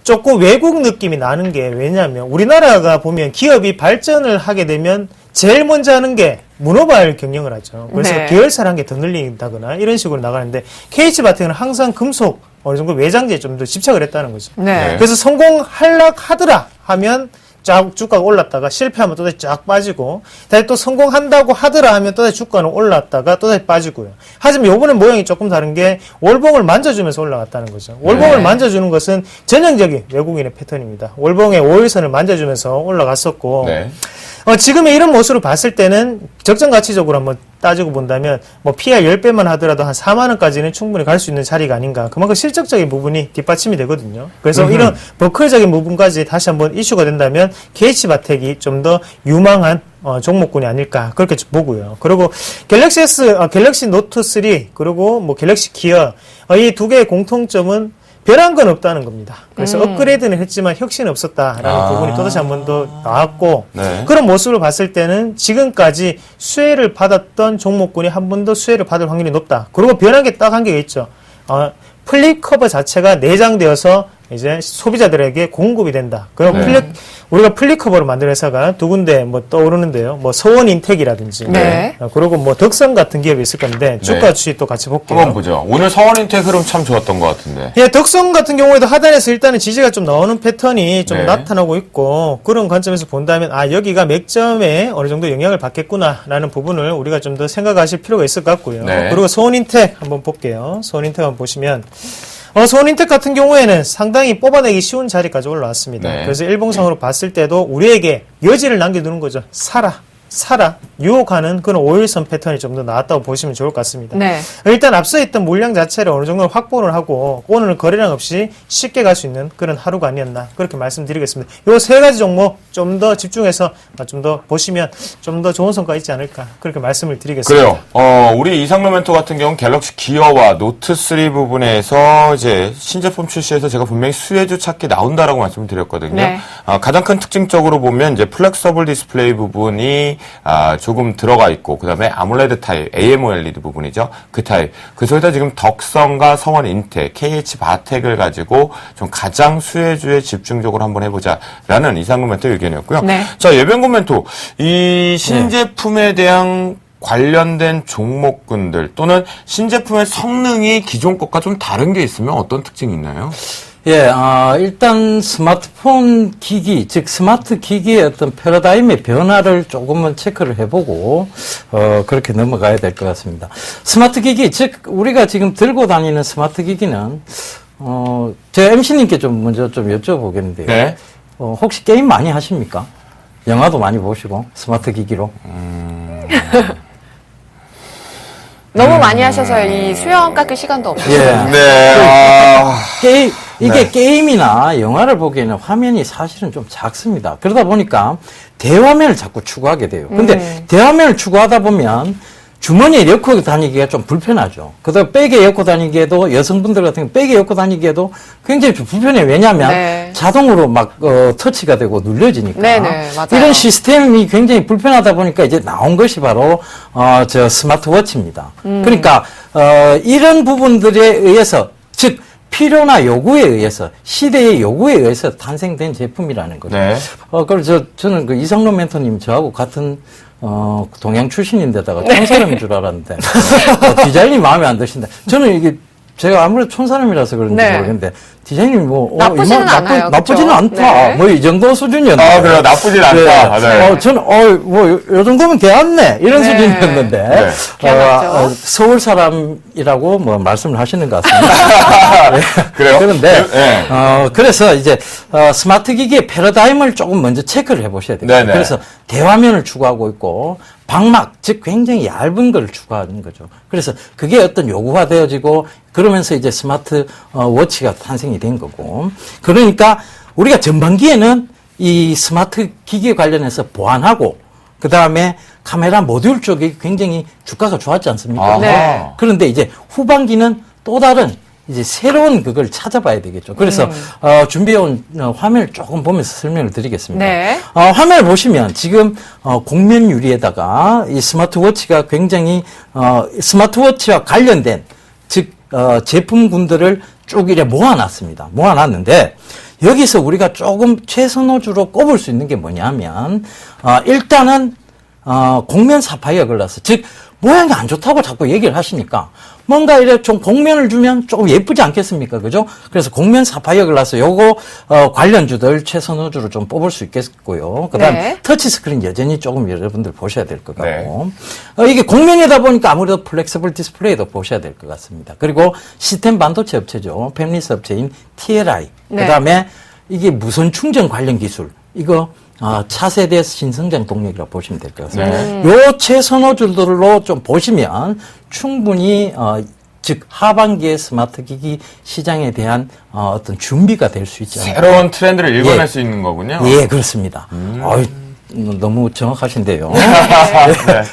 Speaker 3: 조금 외국 느낌이 나는 게 왜냐하면 우리나라가 보면 기업이 발전을 하게 되면 제일 먼저 하는 게 문어발 경영을 하죠. 그래서
Speaker 2: 네.
Speaker 3: 계열사를 한 개 더 늘린다거나 이런 식으로 나가는데 KH바텍은 항상 금속 어느 정도 외장재에 좀 더 집착을 했다는 거죠.
Speaker 2: 네.
Speaker 3: 그래서 성공하더라 하면 쫙 주가가 올랐다가 실패하면 또다시 쫙 빠지고 다시 또 성공한다고 하더라 하면 또다시 주가는 올랐다가 또다시 빠지고요. 하지만 요번엔 모양이 조금 다른 게 월봉을 만져주면서 올라갔다는 거죠. 월봉을
Speaker 2: 네.
Speaker 3: 만져주는 것은 전형적인 외국인의 패턴입니다. 월봉의 5일선을 만져주면서 올라갔었고
Speaker 1: 네.
Speaker 3: 지금의 이런 모습을 봤을 때는 적정 가치적으로 한번 따지고 본다면 뭐 PR 10배만 하더라도 한 4만 원까지는 충분히 갈 수 있는 자리가 아닌가. 그만큼 실적적인 부분이 뒷받침이 되거든요. 그래서 이런 버클적인 부분까지 다시 한번 이슈가 된다면 KH바텍이 좀 더 유망한 종목군이 아닐까 그렇게 좀 보고요. 그리고 갤럭시 S, 갤럭시 노트 3 그리고 뭐 갤럭시 기어 이 두 개의 공통점은 변한 건 없다는 겁니다. 그래서 업그레이드는 했지만 혁신은 없었다라는 부분이 또다시 한 번 더 나왔고
Speaker 1: 네.
Speaker 3: 그런 모습을 봤을 때는 지금까지 수혜를 받았던 종목군이 한 번 더 수혜를 받을 확률이 높다. 그리고 변한 게 딱 한 개가 있죠. 플립 커버 자체가 내장되어서 이제 소비자들에게 공급이 된다. 그럼
Speaker 1: 네.
Speaker 3: 우리가 플립 커버를 만든 회사가 두 군데 뭐 떠오르는데요. 뭐 서원인텍이라든지,
Speaker 2: 네.
Speaker 3: 그리고 뭐 덕선 같은 기업이 있을 건데 주가 추이 또 같이 볼게요.
Speaker 1: 한번 보죠. 오늘 서원인텍 흐름 참 좋았던 것 같은데.
Speaker 3: 예, 덕성 같은 경우에도 하단에서 일단은 지지가 좀 나오는 패턴이 좀
Speaker 1: 네.
Speaker 3: 나타나고 있고 그런 관점에서 본다면 여기가 맥점에 어느 정도 영향을 받겠구나라는 부분을 우리가 좀 더 생각하실 필요가 있을 것 같고요.
Speaker 1: 네.
Speaker 3: 그리고 서원인텍 한번 볼게요. 서원인텍 한번 보시면 서원인텍 같은 경우에는 상당히 뽑아내기 쉬운 자리까지 올라왔습니다.
Speaker 1: 네.
Speaker 3: 그래서 일봉상으로 봤을 때도 우리에게 여지를 남겨두는 거죠. 사라 유혹하는 그런 5일선 패턴이 좀 더 나왔다고 보시면 좋을 것 같습니다.
Speaker 2: 네.
Speaker 3: 일단 앞서 있던 물량 자체를 어느 정도 확보를 하고 오늘 거래량 없이 쉽게 갈 수 있는 그런 하루가 아니었나 그렇게 말씀드리겠습니다. 요 세 가지 종목 좀 더 집중해서 좀 더 보시면 좀 더 좋은 성과 있지 않을까 그렇게 말씀을 드리겠습니다.
Speaker 1: 그래요. 우리 이상로 멘토 같은 경우는 갤럭시 기어와 노트3 부분에서 이제 신제품 출시해서 제가 분명히 수혜주 찾기 나온다라고 말씀을 드렸거든요.
Speaker 2: 네.
Speaker 1: 가장 큰 특징적으로 보면 이제 플렉서블 디스플레이 부분이 조금 들어가 있고, 그 다음에 아몰레드 타입, AMOLED 부분이죠. 그 타입. 그 속에다 지금 덕성과 성원 인텍, KH 바텍을 가지고 좀 가장 수혜주에 집중적으로 한번 해보자라는 이상로 멘토 의견이었고요.
Speaker 2: 네.
Speaker 1: 자, 예변군 멘토. 이 신제품에 대한 관련된 종목군들 또는 신제품의 성능이 기존 것과 좀 다른 게 있으면 어떤 특징이 있나요?
Speaker 4: 예, 일단 스마트폰 기기, 즉 스마트 기기의 어떤 패러다임의 변화를 조금은 체크를 해보고 그렇게 넘어가야 될 것 같습니다. 스마트 기기, 즉 우리가 지금 들고 다니는 스마트 기기는 제가 MC님께 좀 먼저 좀 여쭤보겠는데요.
Speaker 1: 네.
Speaker 4: 혹시 게임 많이 하십니까? 영화도 많이 보시고 스마트 기기로.
Speaker 2: 너무 많이 하셔서 이 수영 깎을 시간도 없으시죠.
Speaker 4: 예.
Speaker 1: 네.
Speaker 4: 이게 게임이나 영화를 보기에는 화면이 사실은 좀 작습니다. 그러다 보니까 대화면을 자꾸 추구하게 돼요. 근데 대화면을 추구하다 보면 주머니에 넣고 다니기가 좀 불편하죠. 그다음 백에 넣고 다니기에도 여성분들 같은 경우 백에 넣고 다니기에도 굉장히 좀 불편해요. 왜냐하면
Speaker 2: 네.
Speaker 4: 자동으로 막 터치가 되고 눌려지니까.
Speaker 2: 네네, 맞아요.
Speaker 4: 이런 시스템이 굉장히 불편하다 보니까 이제 나온 것이 바로 저 스마트워치입니다. 그러니까 이런 부분들에 의해서 즉 필요나 요구에 의해서 시대의 요구에 의해서 탄생된 제품이라는 거죠.
Speaker 1: 네.
Speaker 4: 그래서 저는 그 이상로 멘토님 저하고 같은 동양 출신인데다가 촌사람인 줄 알았는데 디자인이 마음에 안 드신다. 저는 이게 제가 아무래도 촌사람이라서 그런지
Speaker 2: 네.
Speaker 4: 모르겠는데 디자인이 뭐
Speaker 2: 나쁘지는 않아요.
Speaker 4: 나쁘지는
Speaker 2: 그쵸?
Speaker 4: 않다.
Speaker 2: 네.
Speaker 4: 뭐 이 정도 수준이었는데.
Speaker 1: 그래요. 나쁘진 않다. 맞아요.
Speaker 4: 저는 요 정도면 괜찮네 이런
Speaker 2: 네.
Speaker 4: 수준이었는데
Speaker 1: 네.
Speaker 2: 괜찮죠.
Speaker 4: 서울 사람이라고 뭐 말씀을 하시는 것 같습니다. 네.
Speaker 1: 그래요?
Speaker 4: 그런데
Speaker 1: 네.
Speaker 4: 그래서 이제 스마트 기기의 패러다임을 조금 먼저 체크를 해보셔야 돼요.
Speaker 1: 네네.
Speaker 4: 그래서 대화면을 추구하고 있고 방막 즉 굉장히 얇은 걸 추구하는 거죠. 그래서 그게 어떤 요구화되어지고 그러면서 이제 스마트 워치가 탄생이 된 거고. 그러니까 우리가 전반기에는 이 스마트 기기에 관련해서 보완하고 그 다음에 카메라 모듈 쪽이 굉장히 주가가 좋았지 않습니까?
Speaker 1: 아하.
Speaker 2: 네.
Speaker 4: 그런데 이제 후반기는 또 다른 이제 새로운 그걸 찾아봐야 되겠죠. 그래서 준비해온 화면을 조금 보면서 설명을 드리겠습니다.
Speaker 2: 네.
Speaker 4: 화면을 보시면 지금 곡면 유리에다가 이 스마트워치가 굉장히 스마트워치와 관련된 즉 제품군들을 쭉 이래 모아놨습니다. 모아놨는데 여기서 우리가 조금 최선호주로 꼽을 수 있는 게 뭐냐면 일단은 곡면 사파이어 글라스 즉 모양이 안 좋다고 자꾸 얘기를 하시니까 뭔가 이렇게 좀 곡면을 주면 조금 예쁘지 않겠습니까? 그죠? 그래서 곡면 사파이어 글라스 요거 관련주들 최선호주로 좀 뽑을 수 있겠고요. 그다음
Speaker 2: 네.
Speaker 4: 터치 스크린 여전히 조금 여러분들 보셔야 될 것 같고 이게 곡면이다 보니까 아무래도 플렉서블 디스플레이도 보셔야 될 것 같습니다. 그리고 시스템 반도체 업체죠. 팹리스 업체인 TLI.
Speaker 2: 네.
Speaker 4: 그다음에 이게 무선 충전 관련 기술 이거 차세대 신성장 동력이라고 보시면 될 것 같습니다. 요 최선호주들로 좀 보시면 충분히 즉 하반기의 스마트 기기 시장에 대한 어떤 준비가 될 수 있지 않을까.
Speaker 1: 새로운 트렌드를 읽어낼
Speaker 4: 예.
Speaker 1: 수 있는 거군요.
Speaker 4: 예, 그렇습니다. 너무 정확하신데요.
Speaker 1: 네.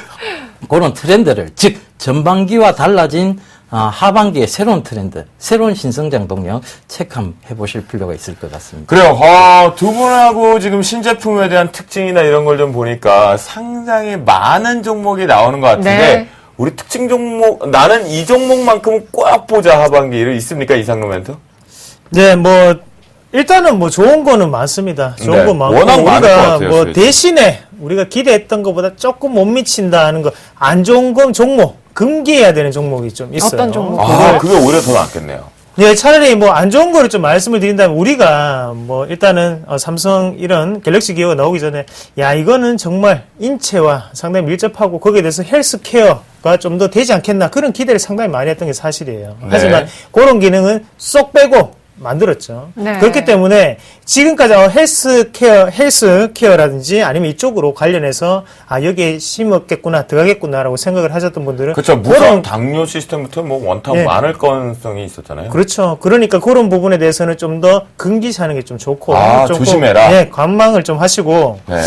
Speaker 4: 그런 트렌드를 즉 전반기와 달라진 하반기의 새로운 트렌드, 새로운 신성장 동력 체크해 보실 필요가 있을 것 같습니다.
Speaker 1: 그래요. 두 분하고 지금 신제품에 대한 특징이나 이런 걸 좀 보니까 상당히 많은 종목이 나오는 것 같은데
Speaker 2: 네.
Speaker 1: 우리 특징 종목 나는 이 종목만큼은 꼭 보자 하반기를 있습니까 이상로 멘토?
Speaker 3: 네, 뭐 일단은 뭐 좋은 거는 많습니다. 좋은
Speaker 1: 네,
Speaker 3: 거 많고
Speaker 1: 워낙 많을 것
Speaker 3: 우리가
Speaker 1: 같아요,
Speaker 3: 뭐
Speaker 1: 수혜주.
Speaker 3: 대신에 우리가 기대했던 것보다 조금 못 미친다 하는 거 안 좋은 건 종목 금기해야 되는 종목이 좀 있어요.
Speaker 2: 어떤 종목?
Speaker 1: 그게 오히려 더 낫겠네요.
Speaker 3: 네, 차라리 뭐 안 좋은 거를 좀 말씀을 드린다면 우리가 뭐 일단은 삼성 이런 갤럭시 기어가 나오기 전에 야 이거는 정말 인체와 상당히 밀접하고 거기에 대해서 헬스케어가 좀 더 되지 않겠나 그런 기대를 상당히 많이 했던 게 사실이에요. 하지만 그런 기능은 쏙 빼고 만들었죠.
Speaker 2: 네.
Speaker 3: 그렇기 때문에 지금까지 헬스케어라든지 아니면 이쪽으로 관련해서 여기에 심었겠구나, 들어가겠구나라고 생각을 하셨던 분들은
Speaker 1: 그렇죠. 무선 당뇨 시스템부터 뭐 원탑
Speaker 3: 네.
Speaker 1: 많을 가능성이 있었잖아요.
Speaker 3: 그렇죠. 그러니까 그런 부분에 대해서는 좀 더 금기시하는 게 좀 좋고. 조금,
Speaker 1: 조심해라.
Speaker 3: 네, 관망을 좀 하시고.
Speaker 1: 네.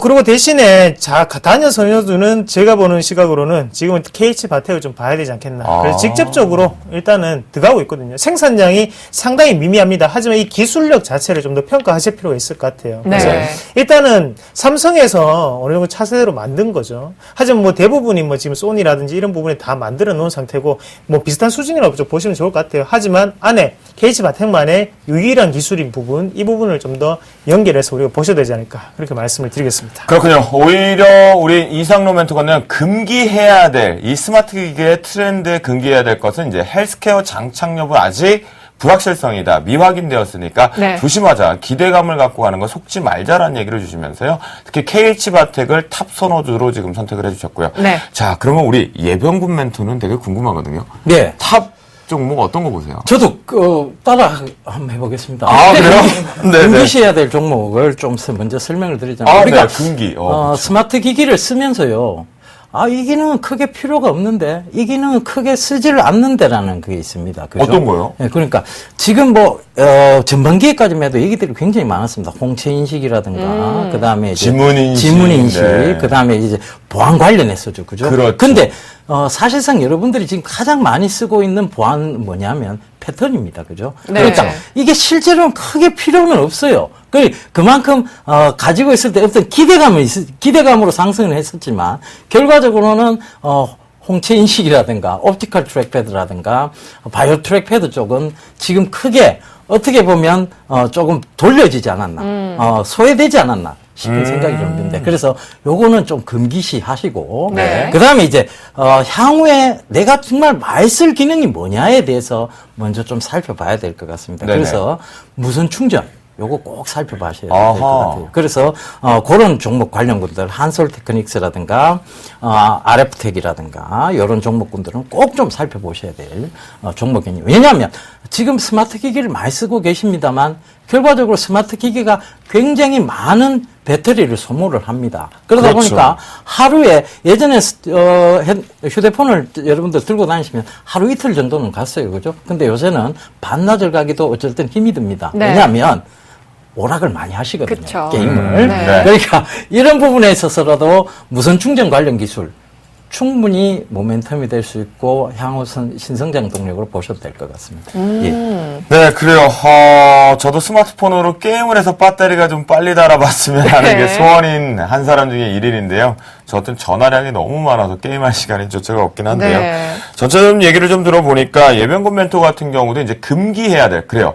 Speaker 3: 그리고 대신에 다년 선호주는 제가 보는 시각으로는 지금은 KH 바텍을 좀 봐야 되지 않겠나. 그래서 직접적으로 일단은 들어가고 있거든요. 생산량이 상당히 미미합니다. 하지만 이 기술력 자체를 좀 더 평가하실 필요가 있을 것 같아요.
Speaker 2: 네.
Speaker 3: 그래서 일단은 삼성에서 어느 정도 차세대로 만든 거죠. 하지만 뭐 대부분이 뭐 지금 소니라든지 이런 부분에 다 만들어 놓은 상태고 뭐 비슷한 수준이라고 좀 보시면 좋을 것 같아요. 하지만 안에 KH 바텍만의 유일한 기술인 부분, 이 부분을 좀 더 연결해서 우리가 보셔야 되지 않을까. 그렇게 말씀을 드리겠습니다.
Speaker 1: 그렇군요. 오히려 우리 이상로 멘토가는 금기해야 될, 이 스마트 기기의 트렌드에 금기해야 될 것은 이제 헬스케어 장착 여부 아직 불확실성이다. 미확인되었으니까
Speaker 2: 네.
Speaker 1: 조심하자. 기대감을 갖고 가는 거 속지 말자라는 얘기를 주시면서요. 특히 KH바텍을 탑 선호주로 지금 선택을 해주셨고요.
Speaker 2: 네.
Speaker 1: 자, 그러면 우리 예병군 멘토는 되게 궁금하거든요.
Speaker 4: 네.
Speaker 1: 탑 종목 어떤 거 보세요?
Speaker 4: 저도 따라 한번 해보겠습니다.
Speaker 1: 그래요? 네,
Speaker 4: 금기시해야 될 종목을 좀 먼저 설명을 드리자면 우리가
Speaker 1: 네, 금기.
Speaker 4: 스마트 기기를 쓰면서요. 이 기능은 크게 필요가 없는데 이 기능은 크게 쓰지를 않는데라는 그게 있습니다. 그죠?
Speaker 1: 어떤 거요?
Speaker 4: 네, 그러니까 지금 전반기에까지만 해도 얘기들이 굉장히 많았습니다. 홍채 인식이라든가 그다음에 이제
Speaker 1: 지문 인식. 네.
Speaker 4: 그다음에 이제 보안 관련해서죠. 그죠?
Speaker 1: 그렇죠.
Speaker 4: 근데 사실상 여러분들이 지금 가장 많이 쓰고 있는 보안 뭐냐면 패턴입니다. 그죠?
Speaker 2: 네.
Speaker 4: 그러니까 이게 실제로는 크게 필요는 없어요. 그만큼 가지고 있을 때 어떤 기대감으로 상승을 했었지만 결과적으로는 홍채 인식이라든가 옵티컬 트랙패드라든가 바이오 트랙패드 쪽은 지금 크게 어떻게 보면 조금 돌려지지 않았나, 소외되지 않았나 싶은 생각이 좀 드는데 그래서 요거는 좀 금기시 하시고
Speaker 2: 네.
Speaker 4: 그다음에 이제 향후에 내가 정말 많이 쓸 기능이 뭐냐에 대해서 먼저 좀 살펴봐야 될 것 같습니다.
Speaker 1: 네네.
Speaker 4: 그래서 무선 충전 요거 꼭 살펴봐셔야 될
Speaker 1: 아하.
Speaker 4: 것 같아요. 그래서 그런 종목 관련군들 한솔테크닉스라든가 RF텍이라든가 이런 종목군들은 꼭 좀 살펴보셔야 될 종목이에요. 왜냐하면 지금 스마트 기기를 많이 쓰고 계십니다만 결과적으로 스마트 기기가 굉장히 많은 배터리를 소모를 합니다. 그러다
Speaker 1: 그렇죠.
Speaker 4: 보니까 하루에 예전에 휴대폰을 여러분들 들고 다니시면 하루 이틀 정도는 갔어요. 그죠? 근데 요새는 반나절 가기도 어쩔 땐 힘이 듭니다.
Speaker 2: 네.
Speaker 4: 왜냐하면 오락을 많이 하시거든요.
Speaker 2: 그쵸.
Speaker 4: 게임을.
Speaker 2: 네.
Speaker 4: 그러니까 이런 부분에 있어서라도 무선 충전 관련 기술 충분히 모멘텀이 될 수 있고 향후 신성장 동력으로 보셔도 될 것 같습니다. 예.
Speaker 1: 네, 그래요. 저도 스마트폰으로 게임을 해서 배터리가 좀 빨리 달아봤으면 하는 게
Speaker 2: 네.
Speaker 1: 소원인 한 사람 중에 1인인데요. 저 같은 전화량이 너무 많아서 게임할 시간이 조차가 없긴 한데요.
Speaker 2: 네.
Speaker 1: 전체적으로 얘기를 좀 들어보니까 예병군 멘토 같은 경우도 이제 금기해야 될, 그래요.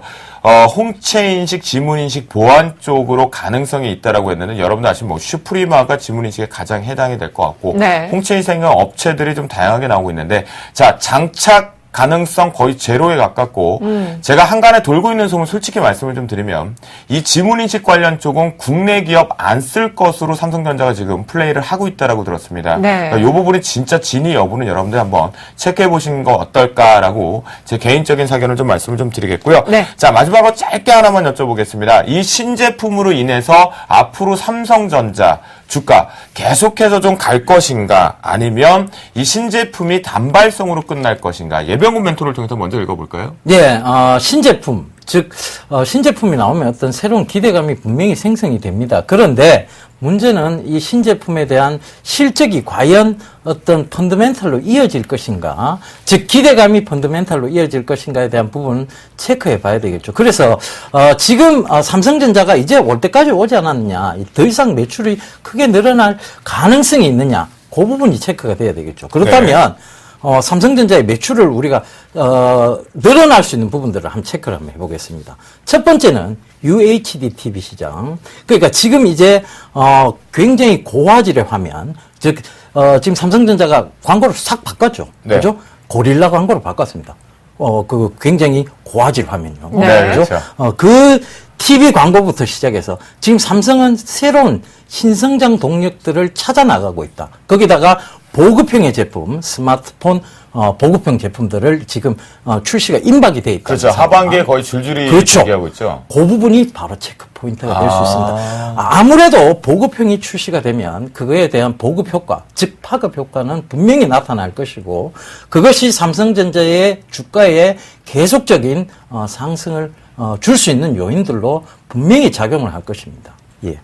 Speaker 1: 홍채 인식, 지문 인식, 보안 쪽으로 가능성이 있다라고 했는데 여러분들 아시면 뭐 슈프리마가 지문 인식에 가장 해당이 될 것 같고
Speaker 2: 네.
Speaker 1: 홍채 인식은 업체들이 좀 다양하게 나오고 있는데 자, 장착 가능성 거의 제로에 가깝고 제가 한간에 돌고 있는 소문 솔직히 말씀을 좀 드리면 이 지문인식 관련 쪽은 국내 기업 안 쓸 것으로 삼성전자가 지금 플레이를 하고 있다라고 들었습니다.
Speaker 2: 네.
Speaker 1: 그러니까 이 부분이 진짜 진위 여부는 여러분들 한번 체크해 보시는 거 어떨까라고 제 개인적인 사견을 좀 말씀을 좀 드리겠고요.
Speaker 2: 네.
Speaker 1: 자, 마지막으로 짧게 하나만 여쭤보겠습니다. 이 신제품으로 인해서 앞으로 삼성전자 주가 계속해서 좀 갈 것인가 아니면 이 신제품이 단발성으로 끝날 것인가 예병군 멘토를 통해서 먼저 읽어볼까요?
Speaker 4: 예, 신제품, 즉 신제품이 나오면 어떤 새로운 기대감이 분명히 생성이 됩니다. 그런데 문제는 이 신제품에 대한 실적이 과연 어떤 펀더멘탈로 이어질 것인가, 즉 기대감이 펀더멘탈로 이어질 것인가에 대한 부분 체크해 봐야 되겠죠. 그래서 지금 삼성전자가 이제 올 때까지 오지 않았느냐, 더 이상 매출이 크게 늘어날 가능성이 있느냐, 그 부분이 체크가 돼야 되겠죠. 그렇다면 삼성전자의 매출을 우리가 늘어날 수 있는 부분들을 한번 체크를 한번 해보겠습니다. 첫 번째는 UHD TV 시장. 그러니까 지금 이제 굉장히 고화질의 화면, 즉 지금 삼성전자가 광고를 싹 바꿨죠.
Speaker 1: 네.
Speaker 4: 그죠? 고릴라 광고로 바꿨습니다. 그 굉장히 고화질 화면이요.
Speaker 2: 네.
Speaker 1: 그렇죠.
Speaker 4: 그 TV 광고부터 시작해서 지금 삼성은 새로운 신성장 동력들을 찾아 나가고 있다. 거기다가 보급형의 제품, 스마트폰 보급형 제품들을 지금 출시가 임박이 돼 있다.
Speaker 1: 그렇죠. 하반기에 거의 줄줄이
Speaker 4: 그렇죠.
Speaker 1: 얘기하고 있죠.
Speaker 4: 그 부분이 바로 체크 포인트가 될 수 있습니다. 아무래도 보급형이 출시가 되면 그거에 대한 보급 효과, 즉 파급 효과는 분명히 나타날 것이고 그것이 삼성전자의 주가에 계속적인 상승을 줄 수 있는 요인들로 분명히 작용을 할 것입니다. 예.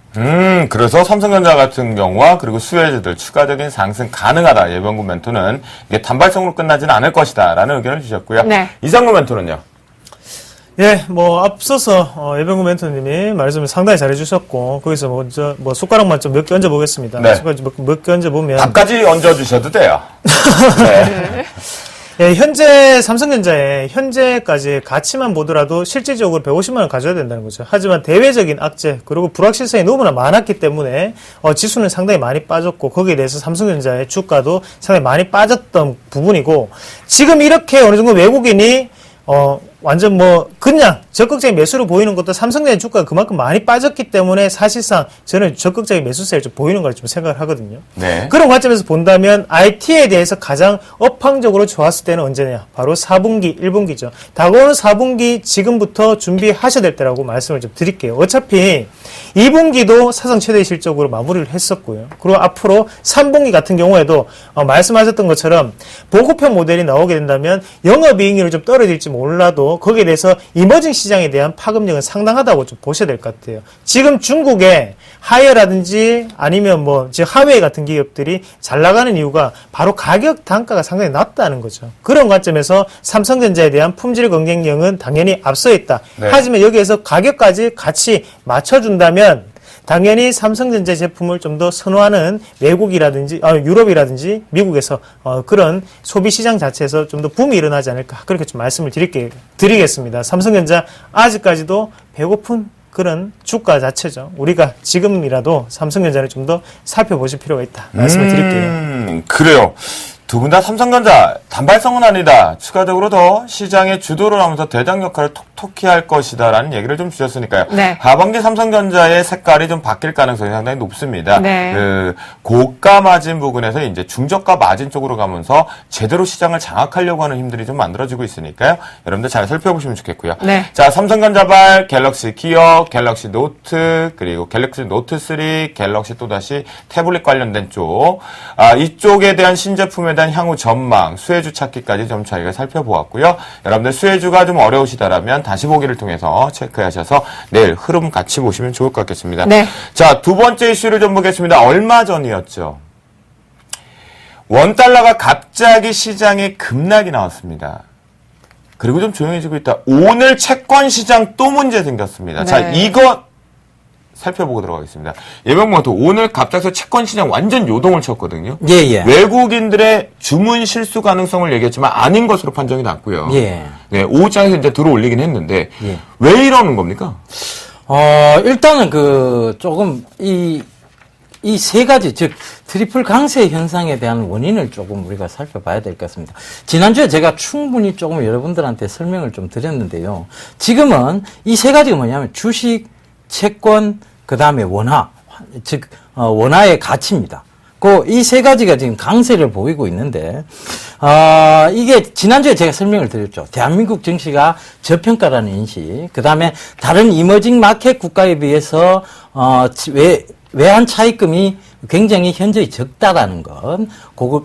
Speaker 1: 그래서 삼성전자 같은 경우와 그리고 수혜주들 추가적인 상승 가능하다. 예병구 멘토는 이게 단발성으로 끝나지는 않을 것이다. 라는 의견을 주셨고요.
Speaker 2: 네.
Speaker 1: 이상구 멘토는요?
Speaker 3: 예, 앞서서 예병구 멘토님이 말씀을 상당히 잘해주셨고 거기서 먼저 숟가락만 좀 몇 개 얹어 보겠습니다.
Speaker 1: 네.
Speaker 3: 숟가락 몇 개 얹어 보면
Speaker 1: 밥까지 얹어주셔도 돼요. 네.
Speaker 3: 예, 현재 삼성전자의 현재까지 가치만 보더라도 실질적으로 150만 원 가져야 된다는 거죠. 하지만 대외적인 악재 그리고 불확실성이 너무나 많았기 때문에 지수는 상당히 많이 빠졌고 거기에 대해서 삼성전자의 주가도 상당히 많이 빠졌던 부분이고 지금 이렇게 어느 정도 외국인이 완전 그냥 적극적인 매수로 보이는 것도 삼성전자 주가가 그만큼 많이 빠졌기 때문에 사실상 저는 적극적인 매수세를 좀 보이는 걸 좀 생각을 하거든요.
Speaker 1: 네.
Speaker 3: 그런 관점에서 본다면 IT에 대해서 가장 업황적으로 좋았을 때는 언제냐? 바로 4분기, 1분기죠. 다가오는 4분기 지금부터 준비하셔야 될 때라고 말씀을 좀 드릴게요. 어차피 2분기도 사상 최대 실적으로 마무리를 했었고요. 그리고 앞으로 3분기 같은 경우에도 말씀하셨던 것처럼 보급형 모델이 나오게 된다면 영업이익률이 좀 떨어질지 몰라도 거기에 대해서 이머징 시장에 대한 파급력은 상당하다고 좀 보셔야 될 것 같아요. 지금 중국의 하이어라든지 아니면 즉 하웨이 같은 기업들이 잘 나가는 이유가 바로 가격 단가가 상당히 낮다는 거죠. 그런 관점에서 삼성전자에 대한 품질 경쟁력은 당연히 앞서 있다.
Speaker 1: 네.
Speaker 3: 하지만 여기에서 가격까지 같이 맞춰준다면 당연히 삼성전자 제품을 좀 더 선호하는 외국이라든지 유럽이라든지 미국에서 그런 소비 시장 자체에서 좀 더 붐이 일어나지 않을까 그렇게 좀 말씀을 드리겠습니다. 삼성전자 아직까지도 배고픈 그런 주가 자체죠. 우리가 지금이라도 삼성전자를 좀 더 살펴보실 필요가 있다 말씀을 드릴게요.
Speaker 1: 그래요. 두 분 다 삼성전자 단발성은 아니다. 추가적으로 더 시장의 주도를 하면서 대장 역할을 톡톡히 할 것이다라는 얘기를 좀 주셨으니까요.
Speaker 2: 네.
Speaker 1: 하반기 삼성전자의 색깔이 좀 바뀔 가능성이 상당히 높습니다.
Speaker 2: 네.
Speaker 1: 그 고가 마진 부분에서 이제 중저가 마진 쪽으로 가면서 제대로 시장을 장악하려고 하는 힘들이 좀 만들어지고 있으니까요. 여러분들 잘 살펴보시면 좋겠고요.
Speaker 2: 네.
Speaker 1: 자, 삼성전자발, 갤럭시 기어, 갤럭시 노트, 그리고 갤럭시 노트 3, 갤럭시 또다시 태블릿 관련된 쪽. 이쪽에 대한 신제품에 대한 향후 전망, 수혜주 찾기까지 좀 저희가 살펴보았고요. 여러분들 수혜주가 좀 어려우시다라면 다시 보기를 통해서 체크하셔서 내일 흐름 같이 보시면 좋을 것 같겠습니다.
Speaker 2: 네.
Speaker 1: 자, 두 번째 이슈를 좀 보겠습니다. 얼마 전이었죠. 원달러가 갑자기 시장에 급락이 나왔습니다. 그리고 좀 조용해지고 있다. 오늘 채권 시장 또 문제 생겼습니다.
Speaker 2: 네.
Speaker 1: 자, 이거 살펴보고 들어가겠습니다. 예병모토 오늘 갑작스레 채권 시장 완전 요동을 쳤거든요.
Speaker 4: 예.
Speaker 1: 외국인들의 주문 실수 가능성을 얘기했지만 아닌 것으로 판정이 났고요.
Speaker 4: 예.
Speaker 1: 네, 오후장에서 이제 들어올리긴 했는데
Speaker 4: 예.
Speaker 1: 왜 이러는 겁니까?
Speaker 4: 일단은 조금 이 세 가지, 즉, 트리플 강세 현상에 대한 원인을 조금 우리가 살펴봐야 될 것 같습니다. 지난주에 제가 충분히 조금 여러분들한테 설명을 좀 드렸는데요. 지금은 이 세 가지가 뭐냐면 주식, 채권, 그 다음에 원화, 즉, 원화의 가치입니다. 이 세 가지가 지금 강세를 보이고 있는데, 이게 지난주에 제가 설명을 드렸죠. 대한민국 증시가 저평가라는 인식, 그 다음에 다른 이머징 마켓 국가에 비해서, 외환 차입금이 굉장히 현저히 적다라는 것,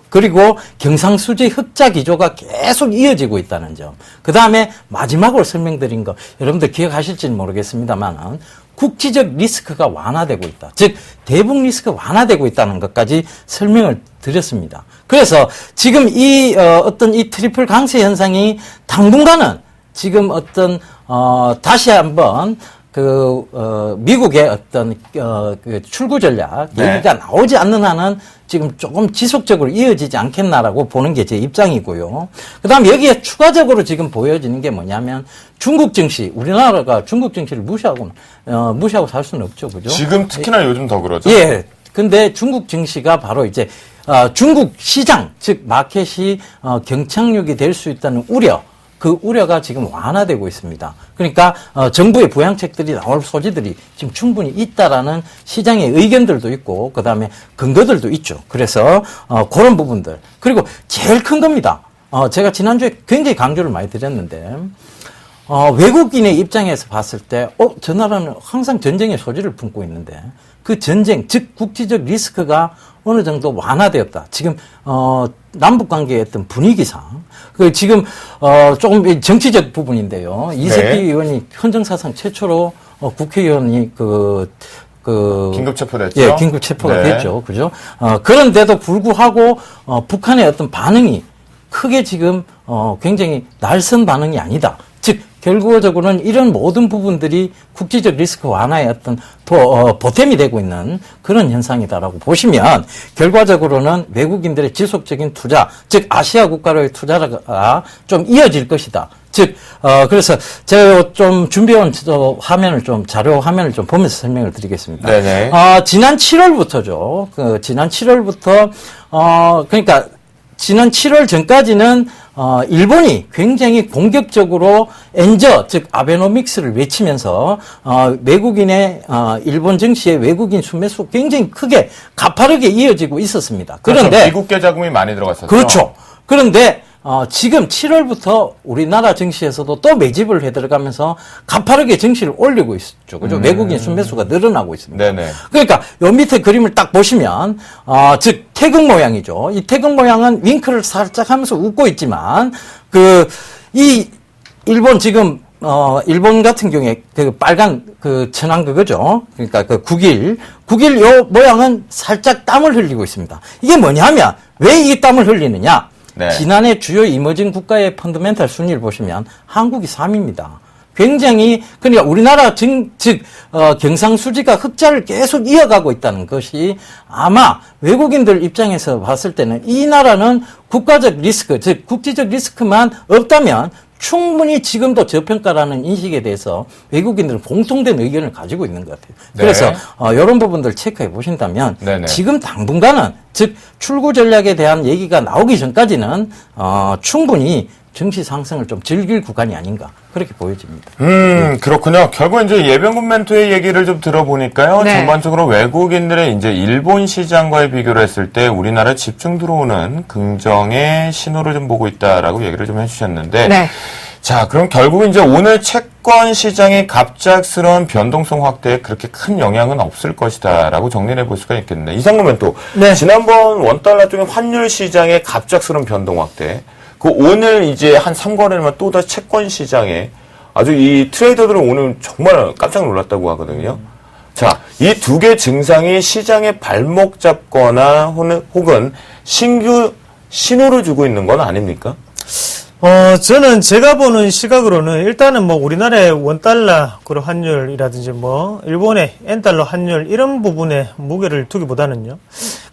Speaker 4: 그리고 경상수지 흑자 기조가 계속 이어지고 있다는 점, 그 다음에 마지막으로 설명드린 거, 여러분들 기억하실지는 모르겠습니다만, 국지적 리스크가 완화되고 있다. 즉, 대북 리스크가 완화되고 있다는 것까지 설명을 드렸습니다. 그래서 지금 이 트리플 강세 현상이 당분간은 지금 다시 한번 미국의 그 출구 전략,
Speaker 1: 네.
Speaker 4: 얘기가 나오지 않는 한은 지금 조금 지속적으로 이어지지 않겠나라고 보는 게 제 입장이고요. 그 다음 여기에 추가적으로 지금 보여지는 게 뭐냐면 중국 증시, 우리나라가 중국 증시를 무시하고 살 수는 없죠. 그죠?
Speaker 1: 지금 특히나 요즘 더 그러죠.
Speaker 4: 예. 근데 중국 증시가 바로 이제, 중국 시장, 즉, 마켓이, 경착륙이 될 수 있다는 우려, 그 우려가 지금 완화되고 있습니다. 그러니까 정부의 부양책들이 나올 소지들이 지금 충분히 있다라는 시장의 의견들도 있고 그다음에 근거들도 있죠. 그래서 그런 부분들 그리고 제일 큰 겁니다. 제가 지난주에 굉장히 강조를 많이 드렸는데 외국인의 입장에서 봤을 때 저 나라는 항상 전쟁의 소지를 품고 있는데 그 전쟁 즉 국제적 리스크가 어느 정도 완화되었다. 지금 남북 관계의 어떤 분위기상 지금 조금 정치적 부분인데요. 이세피 의원이 헌정사상 최초로 국회의원이
Speaker 1: 긴급 체포됐죠.
Speaker 4: 예, 긴급 체포가
Speaker 1: 네.
Speaker 4: 됐죠. 그죠? 그런데도 불구하고 북한의 어떤 반응이 크게 지금 굉장히 날선 반응이 아니다. 즉 결국적으로는 이런 모든 부분들이 국제적 리스크 완화의 어떤 보탬이 되고 있는 그런 현상이다라고 보시면 결과적으로는 외국인들의 지속적인 투자, 즉 아시아 국가로의 투자가 좀 이어질 것이다. 즉 그래서 제가 좀 준비해온 자료 화면을 좀 보면서 설명을 드리겠습니다.
Speaker 1: 네네.
Speaker 4: 지난 7월부터죠. 지난 7월부터 그러니까 지난 7월 전까지는 일본이 굉장히 공격적으로 엔저 즉 아베노믹스를 외치면서 외국인의 일본 증시의 외국인 순매수 굉장히 크게 가파르게 이어지고 있었습니다. 그런데
Speaker 1: 그렇죠. 미국계 자금이 많이 들어갔었죠.
Speaker 4: 그렇죠. 그런데 지금 7월부터 우리나라 증시에서도 또 매집을 해 들어가면서 가파르게 증시를 올리고 있죠. 그죠? 외국인 순매수가 늘어나고 있습니다.
Speaker 1: 네네.
Speaker 4: 그러니까 요 밑에 그림을 딱 보시면 즉 태극 모양이죠. 이 태극 모양은 윙크를 살짝 하면서 웃고 있지만 이 일본 지금 일본 같은 경우에 그 빨간 그 천안 그거죠. 그러니까 그 국일 요 모양은 살짝 땀을 흘리고 있습니다. 이게 뭐냐면 왜 이 땀을 흘리느냐?
Speaker 1: 네.
Speaker 4: 지난해 주요 이머징 국가의 펀더멘탈 순위를 보시면 한국이 3위입니다. 굉장히 그러니까 우리나라 즉 경상수지가 흑자를 계속 이어가고 있다는 것이 아마 외국인들 입장에서 봤을 때는 이 나라는 국가적 리스크 즉 국제적 리스크만 없다면 충분히 지금도 저평가라는 인식에 대해서 외국인들은 공통된 의견을 가지고 있는 것 같아요.
Speaker 1: 네.
Speaker 4: 그래서 이런 부분들 체크해 보신다면
Speaker 1: 네네.
Speaker 4: 지금 당분간은 즉 출구 전략에 대한 얘기가 나오기 전까지는 충분히 증시 상승을 좀 즐길 구간이 아닌가 그렇게 보여집니다.
Speaker 1: 그렇군요. 결국 이제 예병군 멘토의 얘기를 좀 들어보니까요.
Speaker 2: 네.
Speaker 1: 전반적으로 외국인들의 이제 일본 시장과의 비교를 했을 때 우리나라에 집중 들어오는 긍정의 신호를 좀 보고 있다라고 얘기를 좀 해주셨는데.
Speaker 2: 네.
Speaker 1: 자, 그럼 결국 이제 오늘 채권 시장의 갑작스러운 변동성 확대에 그렇게 큰 영향은 없을 것이다라고 정리를 해볼 수가 있겠네. 이상구 멘토.
Speaker 3: 네.
Speaker 1: 지난번 원달러 쪽의 환율 시장의 갑작스러운 변동 확대. 오늘 이제 한 3거래만 또다시 채권 시장에 아주 이 트레이더들은 오늘 정말 깜짝 놀랐다고 하거든요. 자, 이 두 개 증상이 시장에 발목 잡거나 혹은 신규 신호를 주고 있는 건 아닙니까?
Speaker 3: 저는 제가 보는 시각으로는 일단은 뭐 우리나라의 원달러 그런 환율이라든지 뭐 일본의 엔달러 환율 이런 부분에 무게를 두기보다는요.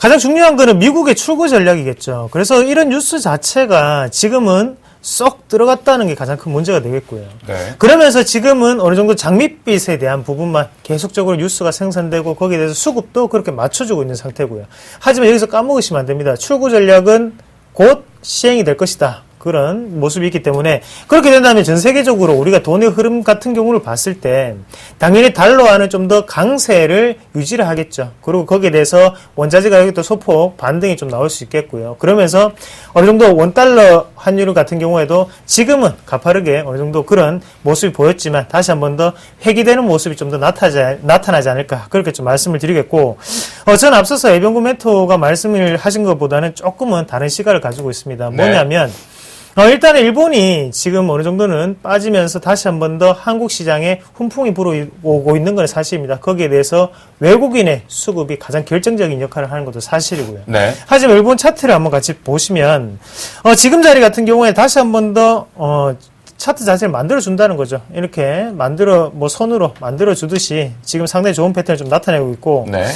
Speaker 3: 가장 중요한 거는 미국의 출구 전략이겠죠. 그래서 이런 뉴스 자체가 지금은 쏙 들어갔다는 게 가장 큰 문제가 되겠고요.
Speaker 1: 네.
Speaker 3: 그러면서 지금은 어느 정도 장밋빛에 대한 부분만 계속적으로 뉴스가 생산되고 거기에 대해서 수급도 그렇게 맞춰주고 있는 상태고요. 하지만 여기서 까먹으시면 안 됩니다. 출구 전략은 곧 시행이 될 것이다. 그런 모습이 있기 때문에 그렇게 된다면 전 세계적으로 우리가 돈의 흐름 같은 경우를 봤을 때 당연히 달러화는 좀 더 강세를 유지를 하겠죠. 그리고 거기에 대해서 원자재 가격이 또 소폭 반등이 좀 나올 수 있겠고요. 그러면서 어느 정도 원달러 환율 같은 경우에도 지금은 가파르게 어느 정도 그런 모습이 보였지만 다시 한 번 더 회귀되는 모습이 좀 더 나타나지 않을까 그렇게 좀 말씀을 드리겠고 저는 앞서서 예병구 멘토가 말씀을 하신 것보다는 조금은 다른 시각을 가지고 있습니다. 뭐냐면 일단은 일본이 지금 어느 정도는 빠지면서 다시 한 번 더 한국 시장에 훈풍이 불어오고 있는 건 사실입니다. 거기에 대해서 외국인의 수급이 가장 결정적인 역할을 하는 것도 사실이고요.
Speaker 1: 네.
Speaker 3: 하지만 일본 차트를 한번 같이 보시면 지금 자리 같은 경우에 다시 한 번 더 차트 자체를 만들어준다는 거죠. 이렇게 손으로 만들어주듯이 지금 상당히 좋은 패턴을 좀 나타내고 있고.
Speaker 1: 네.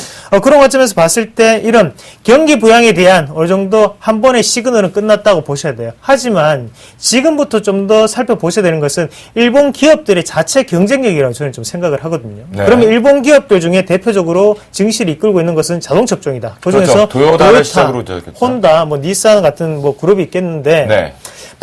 Speaker 3: 그런 관점에서 봤을 때 이런 경기 부양에 대한 어느 정도 한 번의 시그널은 끝났다고 보셔야 돼요. 하지만 지금부터 좀 더 살펴보셔야 되는 것은 일본 기업들의 자체 경쟁력이라고 저는 좀 생각을 하거든요.
Speaker 1: 네.
Speaker 3: 그러면 일본 기업들 중에 대표적으로 증시를 이끌고 있는 것은 자동차 업종이다. 그중에서
Speaker 1: 그렇죠. 토요타를 시작으로 저겠죠.
Speaker 3: 혼다, 닛산 같은 그룹이 있겠는데.
Speaker 1: 네.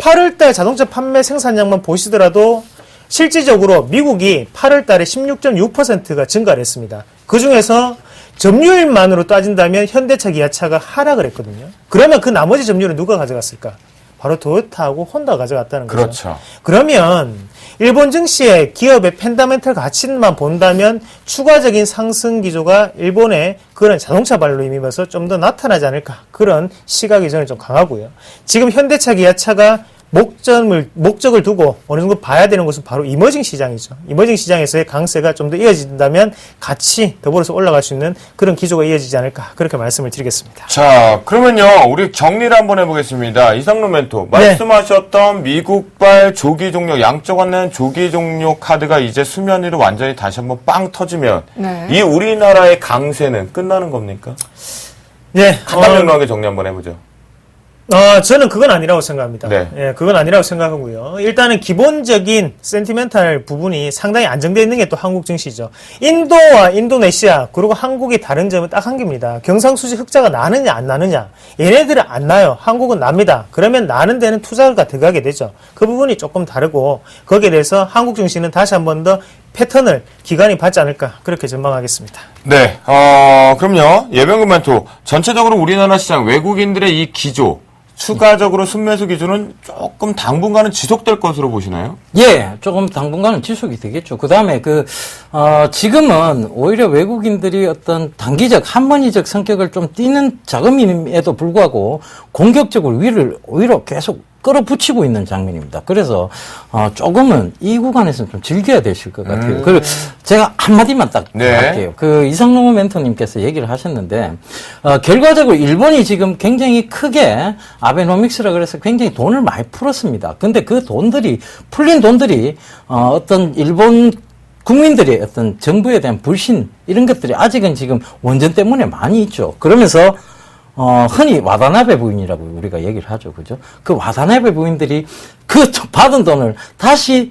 Speaker 3: 8월 달 자동차 판매 생산량만 보시더라도 실질적으로 미국이 8월 달에 16.6%가 증가를 했습니다. 그 중에서 점유율만으로 따진다면 현대차, 기아차가 하락을 했거든요. 그러면 그 나머지 점유율은 누가 가져갔을까? 바로 토요타하고 혼다가 가져갔다는 거죠.
Speaker 1: 그렇죠.
Speaker 3: 그러면 일본 증시의 기업의 펜다멘탈 가치만 본다면 추가적인 상승 기조가 일본의 그런 자동차 발로 힘입어서 좀 더 나타나지 않을까. 그런 시각이 저는 좀 강하고요. 지금 현대차, 기아차가 목적을 두고 어느 정도 봐야 되는 것은 바로 이머징 시장이죠. 이머징 시장에서의 강세가 좀 더 이어진다면 같이 더불어서 올라갈 수 있는 그런 기조가 이어지지 않을까. 그렇게 말씀을 드리겠습니다.
Speaker 1: 자, 그러면요, 우리 정리를 한번 해보겠습니다. 이상로 멘토, 말씀하셨던 미국발 조기 종료, 양적 완화한 조기 종료 카드가 이제 수면 위로 완전히 다시 한번 빵 터지면,
Speaker 2: 네.
Speaker 1: 이 우리나라의 강세는 끝나는 겁니까?
Speaker 3: 네.
Speaker 1: 간단명료하게 정리 한번 해보죠.
Speaker 3: 저는 그건 아니라고 생각합니다.
Speaker 1: 네.
Speaker 3: 예, 그건 아니라고 생각하고요. 일단은 기본적인 센티멘탈 부분이 상당히 안정되어 있는 게 또 한국 증시죠. 인도와 인도네시아 그리고 한국이 다른 점은 딱 한 개입니다. 경상수지 흑자가 나느냐 안 나느냐. 얘네들은 안 나요. 한국은 납니다. 그러면 나는 데는 투자가 들어가게 되죠. 그 부분이 조금 다르고 거기에 대해서 한국 증시는 다시 한 번 더 패턴을 기간이 받지 않을까 그렇게 전망하겠습니다.
Speaker 1: 네, 그럼요. 예병금 멘토, 전체적으로 우리나라 시장 외국인들의 이 기조, 추가적으로 순매수 기준은 조금 당분간은 지속될 것으로 보시나요?
Speaker 4: 예, 조금 당분간은 지속이 되겠죠. 그 다음에 지금은 오히려 외국인들이 어떤 단기적, 한번이적 성격을 좀 띠는 자금임에도 불구하고 공격적으로 오히려 계속 끌어붙이고 있는 장면입니다. 그래서, 조금은 이 구간에서는 좀 즐겨야 되실 것 같아요. 그리고 제가 한마디만 딱 할게요. 이상로 멘토님께서 얘기를 하셨는데, 결과적으로 일본이 지금 굉장히 크게 아베노믹스라 그래서 굉장히 돈을 많이 풀었습니다. 근데 그 돈들이, 풀린 돈들이, 어떤 일본 국민들의 어떤 정부에 대한 불신, 이런 것들이 아직은 지금 원전 때문에 많이 있죠. 그러면서, 흔히 와다나베 부인이라고 우리가 얘기를 하죠. 그죠? 그 와다나베 부인들이 그 받은 돈을 다시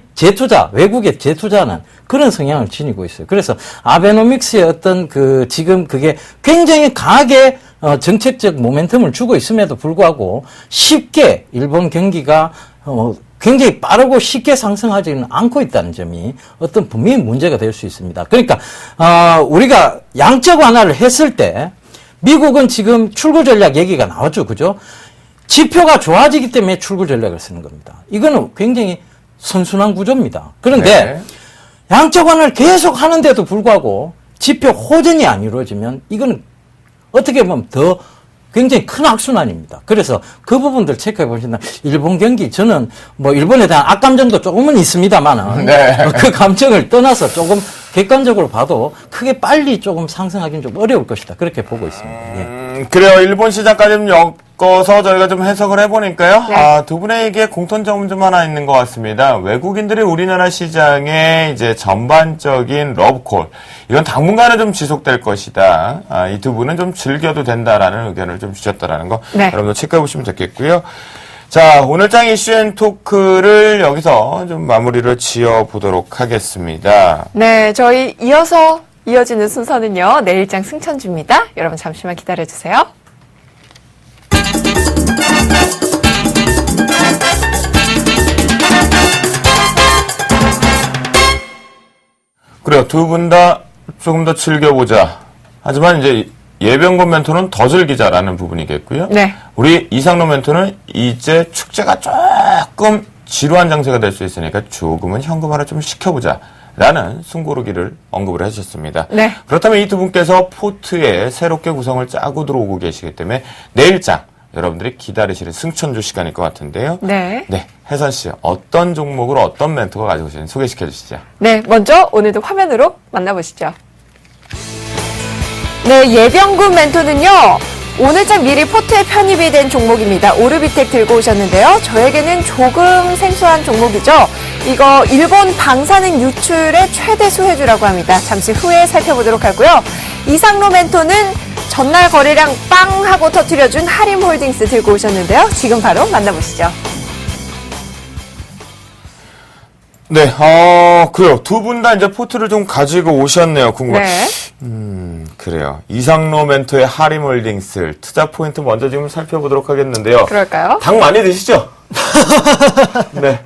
Speaker 4: 외국에 재투자하는 그런 성향을 지니고 있어요. 그래서 아베노믹스의 어떤 지금 그게 굉장히 강하게 정책적 모멘텀을 주고 있음에도 불구하고 쉽게 일본 경기가 굉장히 빠르고 쉽게 상승하지는 않고 있다는 점이 어떤 분명히 문제가 될 수 있습니다. 그러니까, 우리가 양적 완화를 했을 때 미국은 지금 출구 전략 얘기가 나왔죠. 그죠? 지표가 좋아지기 때문에 출구 전략을 쓰는 겁니다. 이거는 굉장히 선순환 구조입니다. 그런데 양적 완화를 계속 하는데도 불구하고 지표 호전이 안 이루어지면 이거는 어떻게 보면 더 굉장히 큰 악순환입니다. 그래서 그 부분들 체크해 보신다면 일본 경기 저는 일본에 대한 악감정도 조금은 있습니다만은 그 감정을 떠나서 조금 객관적으로 봐도 크게 빨리 조금 상승하기는 좀 어려울 것이다. 그렇게 보고 있습니다. 예.
Speaker 1: 그래요. 일본 시장까지 좀 엮어서 저희가 좀 해석을 해보니까요.
Speaker 2: 네.
Speaker 1: 두 분에게 공통점 좀 하나 있는 것 같습니다. 외국인들이 우리나라 시장에 이제 전반적인 러브콜, 이건 당분간은 좀 지속될 것이다. 이 두 분은 좀 즐겨도 된다라는 의견을 좀 주셨다라는 거.
Speaker 2: 네.
Speaker 1: 여러분도 체크해 보시면 좋겠고요. 자, 오늘장 이슈앤토크를 여기서 좀 마무리를 지어보도록 하겠습니다.
Speaker 2: 네, 저희 이어지는 순서는요, 내일장 승천주입니다. 여러분 잠시만 기다려주세요.
Speaker 1: 그래요. 두 분 다 조금 더 즐겨보자. 하지만 이제 예병권 멘토는 더 즐기자라는 부분이겠고요.
Speaker 2: 네.
Speaker 1: 우리 이상로 멘토는 이제 축제가 조금 지루한 장세가 될 수 있으니까 조금은 현금화를 좀 시켜보자. 라는 숨고르기를 언급을 해주셨습니다.
Speaker 2: 네.
Speaker 1: 그렇다면 이 두 분께서 포트에 새롭게 구성을 짜고 들어오고 계시기 때문에 내일장 여러분들이 기다리시는 승천주 시간일 것 같은데요.
Speaker 2: 네.
Speaker 1: 네. 혜선 씨, 어떤 종목으로 어떤 멘토가 가지고 계시는지 소개시켜 주시죠.
Speaker 2: 네, 먼저 오늘도 화면으로 만나보시죠. 네, 예병군 멘토는요, 오늘장 미리 포트에 편입이 된 종목입니다. 오르비텍 들고 오셨는데요. 저에게는 조금 생소한 종목이죠. 이거 일본 방사능 유출의 최대 수혜주라고 합니다. 잠시 후에 살펴보도록 하고요. 이상로 멘토는 전날 거래량 빵 하고 터뜨려준 하림홀딩스 들고 오셨는데요. 지금 바로 만나보시죠.
Speaker 1: 네, 그래요. 두 분 다 이제 포트를 좀 가지고 오셨네요. 궁금해.
Speaker 2: 네.
Speaker 1: 그래요. 이상로 멘토의 하림홀딩스 투자 포인트 먼저 지금 살펴보도록 하겠는데요.
Speaker 2: 그럴까요?
Speaker 1: 닭 많이 드시죠? 네.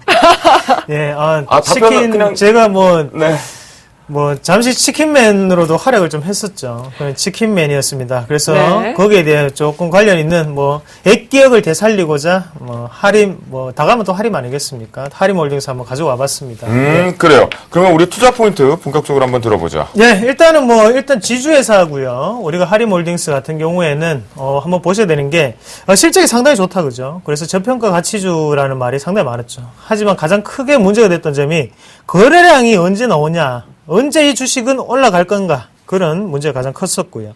Speaker 3: 예,
Speaker 1: 답변은
Speaker 3: 치킨
Speaker 1: 그냥-
Speaker 3: 제가
Speaker 1: 네.
Speaker 3: 잠시 치킨맨으로도 활약을 좀 했었죠. 그냥 치킨맨이었습니다. 그래서
Speaker 2: 네.
Speaker 3: 거기에 대해 조금 관련 있는 액기억을 되살리고자 다가면 또 하림 아니겠습니까? 하림홀딩스 한번 가져와 봤습니다.
Speaker 1: 그래요. 그러면 우리 투자 포인트 본격적으로 한번 들어보죠.
Speaker 3: 네, 일단 지주회사고요. 우리가 하림홀딩스 같은 경우에는 한번 보셔야 되는 게 실적이 상당히 좋다, 그죠? 그래서 저평가 가치주라는 말이 상당히 많았죠. 하지만 가장 크게 문제가 됐던 점이 거래량이 언제 나오냐, 언제 이 주식은 올라갈 건가, 그런 문제가 가장 컸었고요.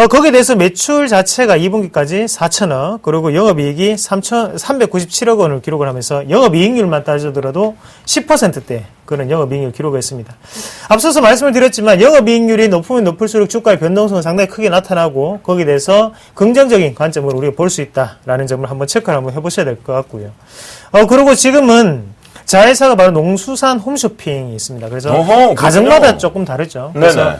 Speaker 3: 거기에 대해서 매출 자체가 2분기까지 4천억, 그리고 영업이익이 397억 원을 기록을 하면서 영업이익률만 따져더라도 10%대 그런 영업이익률을 기록했습니다. 앞서서 말씀을 드렸지만 영업이익률이 높으면 높을수록 주가의 변동성은 상당히 크게 나타나고 거기에 대해서 긍정적인 관점을 우리가 볼 수 있다라는 점을 한번 체크를 한번 해보셔야 될 것 같고요. 그리고 지금은 자회사가 바로 농수산 홈쇼핑이 있습니다. 그래서
Speaker 1: 어허,
Speaker 3: 가정마다
Speaker 1: 그렇군요.
Speaker 3: 조금 다르죠.
Speaker 1: 네네.
Speaker 3: 그래서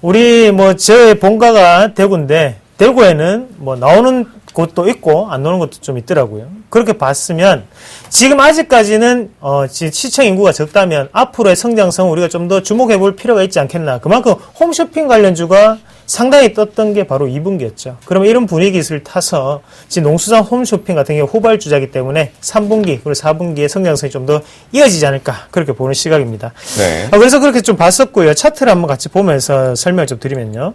Speaker 3: 우리 제 본가가 대구인데 대구에는 나오는 곳도 있고 안 나오는 것도 좀 있더라고요. 그렇게 봤으면 지금 아직까지는 시청 인구가 적다면 앞으로의 성장성 우리가 좀 더 주목해 볼 필요가 있지 않겠나. 그만큼 홈쇼핑 관련주가 상당히 떴던 게 바로 2분기였죠. 그러면 이런 분위기를 타서 지금 농수산 홈쇼핑 같은 경우 후발주자이기 때문에 3분기 그리고 4분기의 성장성이 좀 더 이어지지 않을까 그렇게 보는 시각입니다.
Speaker 1: 네.
Speaker 3: 그래서 그렇게 좀 봤었고요. 차트를 한번 같이 보면서 설명을 좀 드리면요.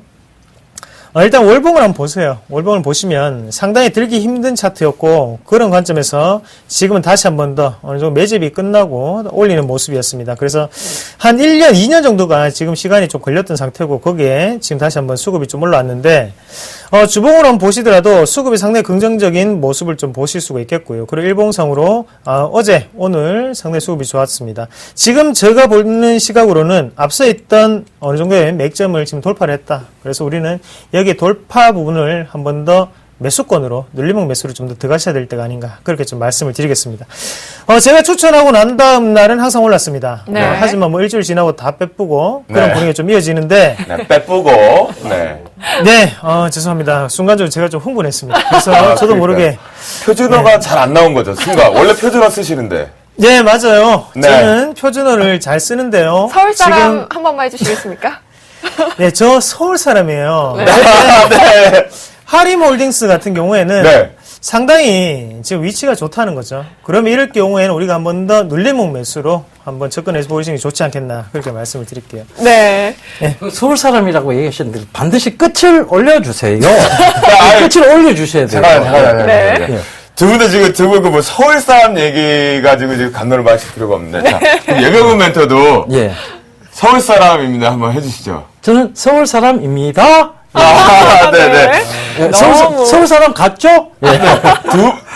Speaker 3: 일단 월봉을 한번 보세요. 월봉을 보시면 상당히 들기 힘든 차트였고 그런 관점에서 지금은 다시 한 번 더 어느 정도 매집이 끝나고 올리는 모습이었습니다. 그래서 한 1년, 2년 정도가 지금 시간이 좀 걸렸던 상태고 거기에 지금 다시 한번 수급이 좀 올라왔는데 주봉으로 한번 보시더라도 수급이 상당히 긍정적인 모습을 좀 보실 수가 있겠고요. 그리고 일봉상으로 어제, 오늘 상당히 수급이 좋았습니다. 지금 제가 보는 시각으로는 앞서 있던 어느 정도의 맥점을 지금 돌파를 했다. 그래서 우리는 여기 돌파 부분을 한 번 더 매수권으로 눌림목 매수로 좀 더 들어가셔야 될 때가 아닌가 그렇게 좀 말씀을 드리겠습니다. 제가 추천하고 난 다음 날은 항상 올랐습니다.
Speaker 2: 네.
Speaker 3: 하지만 일주일 지나고 다 빼쁘고 그런
Speaker 1: 네.
Speaker 3: 분위기가 좀 이어지는데
Speaker 1: 네, 빼쁘고, 네.
Speaker 3: 네, 죄송합니다. 순간적으로 제가 좀 흥분했습니다. 그래서 저도
Speaker 1: 그러니까요.
Speaker 3: 모르게
Speaker 1: 표준어가 잘 안 나온 거죠, 순간. 원래 표준어 쓰시는데.
Speaker 3: 네, 맞아요.
Speaker 1: 네.
Speaker 3: 저는 표준어를 잘 쓰는데요.
Speaker 2: 서울 사람
Speaker 3: 지금
Speaker 2: 한 번만 해주시겠습니까?
Speaker 3: 네, 저 서울 사람이에요.
Speaker 1: 네.
Speaker 3: 하림홀딩스 같은 경우에는
Speaker 1: 네.
Speaker 3: 상당히 지금 위치가 좋다는 거죠. 그러면 이럴 경우에는 우리가 한 번 더 눌림목 매수로 한번 접근해서 보시는 게 좋지 않겠나 그렇게 말씀을 드릴게요.
Speaker 2: 네.
Speaker 4: 그 서울 사람이라고 얘기하셨는데 반드시 끝을 올려주세요.
Speaker 1: 아니,
Speaker 4: 끝을 올려주셔야 돼요.
Speaker 1: 잠깐만.
Speaker 2: 네.
Speaker 1: 두 분도 지금 서울 사람 얘기 가지고 지금 감론을 마실 필요가 없는데. 자, 그럼 예명훈 멘토도
Speaker 4: 예.
Speaker 1: 서울 사람입니다. 한번 해주시죠.
Speaker 4: 저는 서울 사람입니다.
Speaker 1: 네네.
Speaker 4: 예,
Speaker 2: 너무-
Speaker 4: 서울 사람 같죠? 예.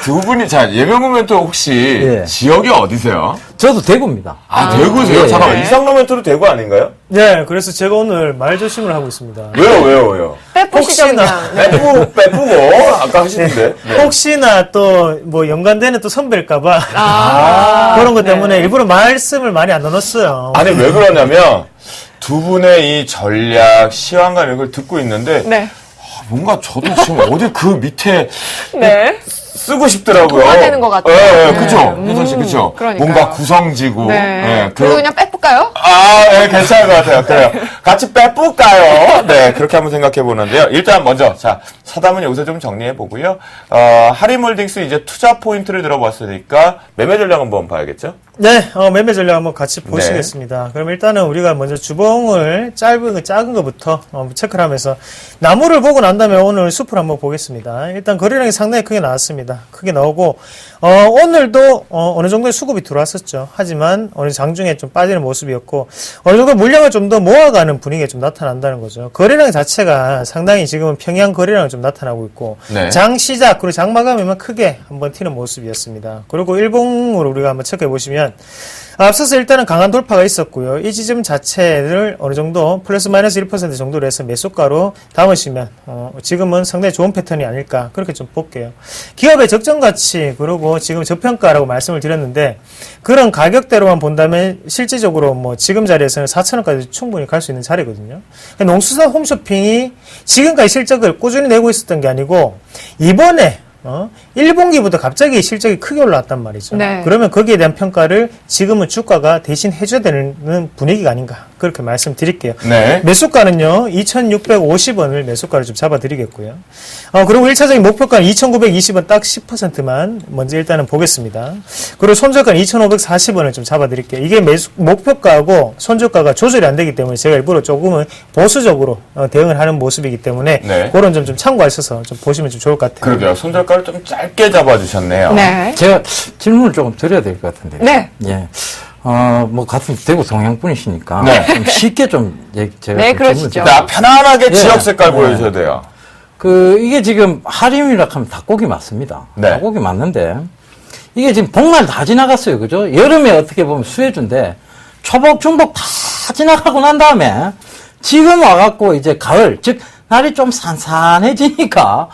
Speaker 1: 두 분이, 자, 예명훈 멘토 혹시
Speaker 4: 예.
Speaker 1: 지역이 어디세요?
Speaker 4: 저도 대구입니다.
Speaker 1: 대구세요?
Speaker 4: 예.
Speaker 1: 잠깐만, 이상로 멘토도 대구 아닌가요?
Speaker 3: 네, 그래서 제가 오늘 말 조심을 하고 있습니다.
Speaker 1: 왜요?
Speaker 2: 빼보시죠,
Speaker 3: 혹시나-
Speaker 2: 그냥.
Speaker 1: 빼쁘고, 아까 하시는데. 네.
Speaker 3: 혹시나 또 연관되는 또 선배일까봐 그런 것 때문에
Speaker 2: 네.
Speaker 3: 일부러 말씀을 많이 안 나눴어요.
Speaker 1: 아니, 왜 그러냐면, 두 분의 이 전략, 시황감 이런 걸 듣고 있는데,
Speaker 2: 네.
Speaker 1: 뭔가 저도 지금 어디 그 밑에
Speaker 2: 네.
Speaker 1: 쓰고 싶더라고요.
Speaker 2: 동화되는 것 같아요.
Speaker 1: 예,
Speaker 2: 네.
Speaker 1: 그죠? 혜선 씨, 그죠?
Speaker 2: 그러니까요.
Speaker 1: 뭔가 구성지고.
Speaker 2: 네.
Speaker 1: 예,
Speaker 2: 그리고 그냥 빼볼까요?
Speaker 1: 예, 괜찮을 것 같아요. 그래요. 같이 빼볼까요? 네, 그렇게 한번 생각해 보는데요. 일단 먼저, 자, 사담은 여기서 좀 정리해 보고요. 하림홀딩스 이제 투자 포인트를 들어봤으니까 매매 전략 한번 봐야겠죠?
Speaker 3: 네, 매매 전략 한번 같이 보시겠습니다. 그럼 일단은 우리가 먼저 주봉을 작은 것부터 체크를 하면서 나무를 보고 난 다음에 오늘 숲을 한번 보겠습니다. 일단 거래량이 상당히 크게 나왔습니다. 크게 나오고 오늘도 어느 정도의 수급이 들어왔었죠. 하지만 오늘 장중에 좀 빠지는 모습이었고 어느 정도 물량을 좀 더 모아가는 분위기가 좀 나타난다는 거죠. 거래량 자체가 상당히 지금은 평양 거래량을 좀 나타나고 있고
Speaker 1: 네.
Speaker 3: 장 시작 그리고 장 마감에만 크게 한번 튀는 모습이었습니다. 그리고 일봉으로 우리가 한번 체크해 보시면 앞서서 일단은 강한 돌파가 있었고요. 이 지점 자체를 어느 정도 플러스 마이너스 1% 정도로 해서 매수가로 담으시면 지금은 상당히 좋은 패턴이 아닐까 그렇게 좀 볼게요. 기업의 적정 가치 그리고 지금 저평가라고 말씀을 드렸는데 그런 가격대로만 본다면 실질적으로 뭐 지금 자리에서는 4,000원까지 충분히 갈 수 있는 자리거든요. 농수산 홈쇼핑이 지금까지 실적을 꾸준히 내고 있었던 게 아니고 이번에 1분기부터 갑자기 실적이 크게 올라왔단 말이죠.
Speaker 2: 네.
Speaker 3: 그러면 거기에 대한 평가를 지금은 주가가 대신 해줘야 되는 분위기가 아닌가 그렇게 말씀드릴게요.
Speaker 1: 네.
Speaker 3: 매수가는요 2,650원을 매수가를 좀 잡아드리겠고요. 그리고 1차적인 목표가는 2,920원 딱 10%만 먼저 일단은 보겠습니다. 그리고 손절가는 2,540원을 좀 잡아드릴게요. 이게 목표가하고 손절가가 조절이 안 되기 때문에 제가 일부러 조금은 보수적으로 대응을 하는 모습이기 때문에
Speaker 1: 네.
Speaker 3: 그런 점 좀 참고하셔서 좀 보시면 좀 좋을 것 같아요.
Speaker 1: 그러게요. 손절가를 좀 짧게 잡아주셨네요.
Speaker 2: 네.
Speaker 4: 제가 질문을 조금 드려야 될 것 같은데.
Speaker 2: 네.
Speaker 4: 예. 뭐, 같은 대구 동양 분이시니까.
Speaker 1: 네.
Speaker 4: 좀 쉽게 좀, 제가.
Speaker 2: 네,
Speaker 4: 좀
Speaker 2: 그러시죠.
Speaker 4: 질문을
Speaker 1: 자, 편안하게
Speaker 4: 예.
Speaker 1: 지역 색깔
Speaker 4: 네.
Speaker 1: 보여주셔야 돼요.
Speaker 4: 이게 지금 하림이라 하면 닭고기 맞습니다.
Speaker 1: 네.
Speaker 4: 닭고기 맞는데, 이게 지금 복날 다 지나갔어요. 그죠? 여름에 어떻게 보면 수혜주인데, 초복, 중복 다 지나가고 난 다음에, 지금 와갖고 이제 가을, 즉, 날이 좀 산산해지니까,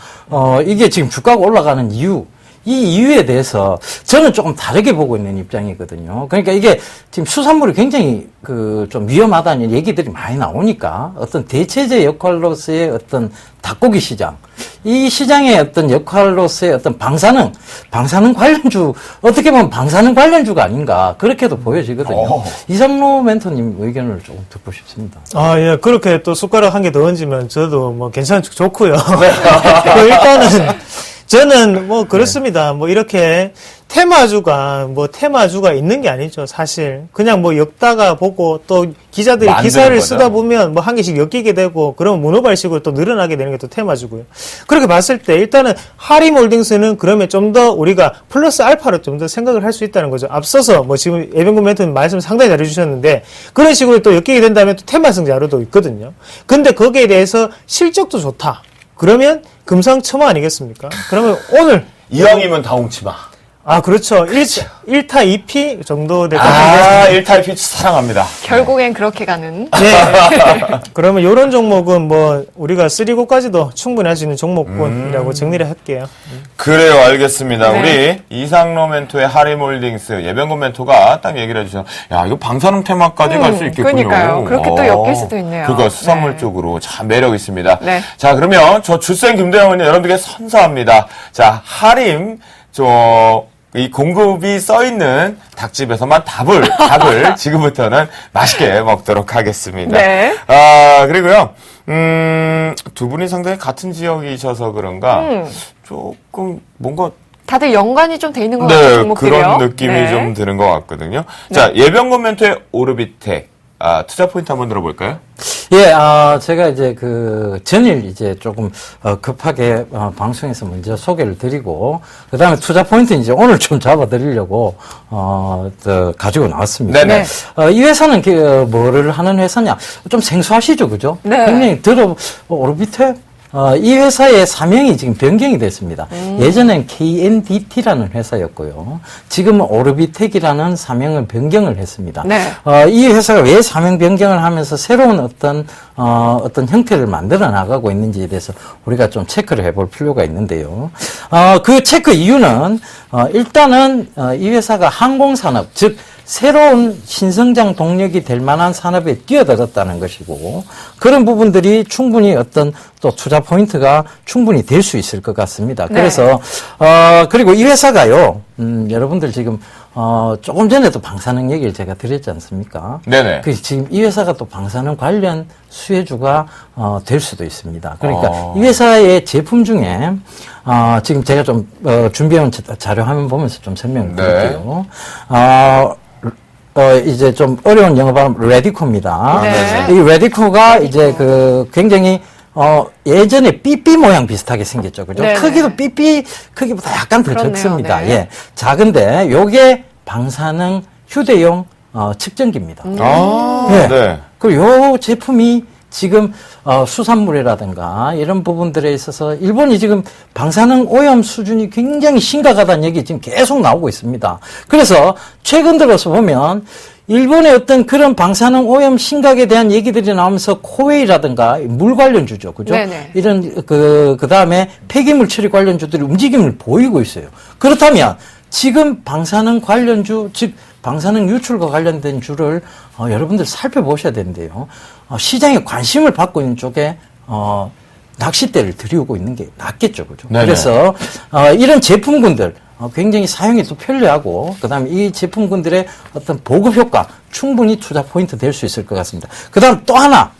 Speaker 4: 이게 지금 주가가 올라가는 이유, 이 이유에 대해서 저는 조금 다르게 보고 있는 입장이거든요. 그러니까 이게 지금 수산물이 굉장히 좀 위험하다는 얘기들이 많이 나오니까 어떤 대체제 역할로서의 어떤 닭고기 시장, 이 시장의 어떤 역할로서의 어떤 방사능 관련주, 어떻게 보면 방사능 관련주가 아닌가, 그렇게도 보여지거든요. 이상로 멘토님 의견을 조금 듣고 싶습니다.
Speaker 3: 예, 그렇게 또 숟가락 한 개 더 얹으면 저도 뭐 좋고요. 일단은 저는 뭐 그렇습니다. 뭐 이렇게 테마주가 있는 게 아니죠, 사실. 그냥 뭐 엮다가 보고 또 기자들이
Speaker 1: 만드는
Speaker 3: 기사를
Speaker 1: 거죠.
Speaker 3: 쓰다 보면 뭐 한 개씩 엮이게 되고 그러면 문어발식으로 또 늘어나게 되는 게 또 테마주고요. 그렇게 봤을 때 일단은 하림홀딩스는 그러면 좀 더 우리가 플러스 알파로 좀 더 생각을 할 수 있다는 거죠. 앞서서 뭐 지금 예병군 멘토님 말씀 상당히 잘해주셨는데 그런 식으로 또 엮이게 된다면 또 테마성 자료도 있거든요. 근데 거기에 대해서 실적도 좋다. 그러면 금상첨화 아니겠습니까? 그러면 오늘
Speaker 1: 이왕이면 다 웅치마.
Speaker 3: 그렇죠. 1타 2피 정도 될 것 같은데.
Speaker 1: 1타입 피치 사랑합니다.
Speaker 2: 결국엔 그렇게 가는.
Speaker 3: 네. 그러면 이런 종목은 뭐 우리가 3고까지도 충분히 할 수 있는 종목군이라고 정리를 할게요.
Speaker 1: 그래요, 알겠습니다.
Speaker 2: 네.
Speaker 1: 우리 이상로 멘토의 하림홀딩스 예병군 멘토가 딱 얘기를 해주셔서, 야, 이거 방사능 테마까지 갈 수 있겠군요.
Speaker 2: 그러니까요. 그렇게 또 엮일 수도 있네요.
Speaker 1: 그거 수산물
Speaker 2: 네.
Speaker 1: 쪽으로 참 매력 있습니다.
Speaker 2: 네.
Speaker 1: 자, 그러면 저 주생 김대영은 여러분들께 선사합니다. 자, 하림, 이 공급이 써있는 닭집에서만 닭을 지금부터는 맛있게 먹도록 하겠습니다.
Speaker 2: 네.
Speaker 1: 그리고요, 두 분이 상당히 같은 지역이셔서 그런가, 조금 뭔가,
Speaker 2: 다들 연관이 좀 돼 있는 것 같아요,
Speaker 1: 네,
Speaker 2: 종목들이요.
Speaker 1: 그런 느낌이
Speaker 2: 네.
Speaker 1: 좀 드는 것 같거든요. 자, 예병군 멘토의 오르비텍. 투자 포인트 한번 들어볼까요?
Speaker 4: 예, 제가 이제 전일 이제 조금, 급하게, 방송에서 먼저 소개를 드리고, 그 다음에 투자 포인트 이제 오늘 좀 잡아드리려고, 가지고 나왔습니다.
Speaker 1: 네네.
Speaker 4: 이 회사는 뭐를 하는 회사냐? 좀 생소하시죠, 그죠?
Speaker 2: 네.
Speaker 4: 굉장히 오르비텍? 이 회사의 사명이 지금 변경이 됐습니다. 예전엔 KNDT라는 회사였고요. 지금은 오르비텍이라는 사명을 변경을 했습니다.
Speaker 2: 네.
Speaker 4: 이 회사가 왜 사명 변경을 하면서 새로운 어떤 형태를 만들어 나가고 있는지에 대해서 우리가 좀 체크를 해볼 필요가 있는데요. 그 체크 이유는, 일단은, 이 회사가 항공산업, 즉, 새로운 신성장 동력이 될 만한 산업에 뛰어들었다는 것이고, 그런 부분들이 충분히 어떤 또 투자 포인트가 충분히 될 수 있을 것 같습니다.
Speaker 2: 네.
Speaker 4: 그래서, 그리고 이 회사가요, 여러분들 지금, 조금 전에도 방사능 얘기를 제가 드렸지 않습니까?
Speaker 1: 네네.
Speaker 4: 지금 이 회사가 또 방사능 관련 수혜주가, 될 수도 있습니다. 그러니까 이 회사의 제품 중에, 지금 제가 좀, 준비해온 자료 화면 보면서 좀 설명을 드릴게요. 이제 좀 어려운 영어 발음, 레디코입니다.
Speaker 2: 네.
Speaker 4: 이 레디코가 이제 굉장히, 예전에 삐삐 모양 비슷하게 생겼죠. 그죠?
Speaker 2: 네네.
Speaker 4: 크기도 삐삐 크기보다 약간 더
Speaker 2: 그렇네요.
Speaker 4: 적습니다.
Speaker 2: 네.
Speaker 4: 예. 작은데, 요게 방사능 휴대용, 측정기입니다.
Speaker 1: 네.
Speaker 4: 그리고 요 제품이 지금 수산물이라든가 이런 부분들에 있어서 일본이 지금 방사능 오염 수준이 굉장히 심각하다는 얘기 지금 계속 나오고 있습니다. 그래서 최근 들어서 보면 일본의 어떤 그런 방사능 오염 심각에 대한 얘기들이 나오면서 코웨이라든가 물 관련주죠. 그죠?
Speaker 2: 네네.
Speaker 4: 이런 그다음에 폐기물 처리 관련주들이 움직임을 보이고 있어요. 그렇다면 지금 방사능 관련주, 즉 방사능 유출과 관련된 주를 여러분들 살펴보셔야 되는데요. 시장에 관심을 받고 있는 쪽에 낚싯대를 들이우고 있는 게 낫겠죠. 그죠?
Speaker 1: 네네.
Speaker 4: 그래서 이런 제품군들 굉장히 사용이 또 편리하고 그다음에 이 제품군들의 어떤 보급 효과 충분히 투자 포인트 될 수 있을 것 같습니다. 그다음 또 하나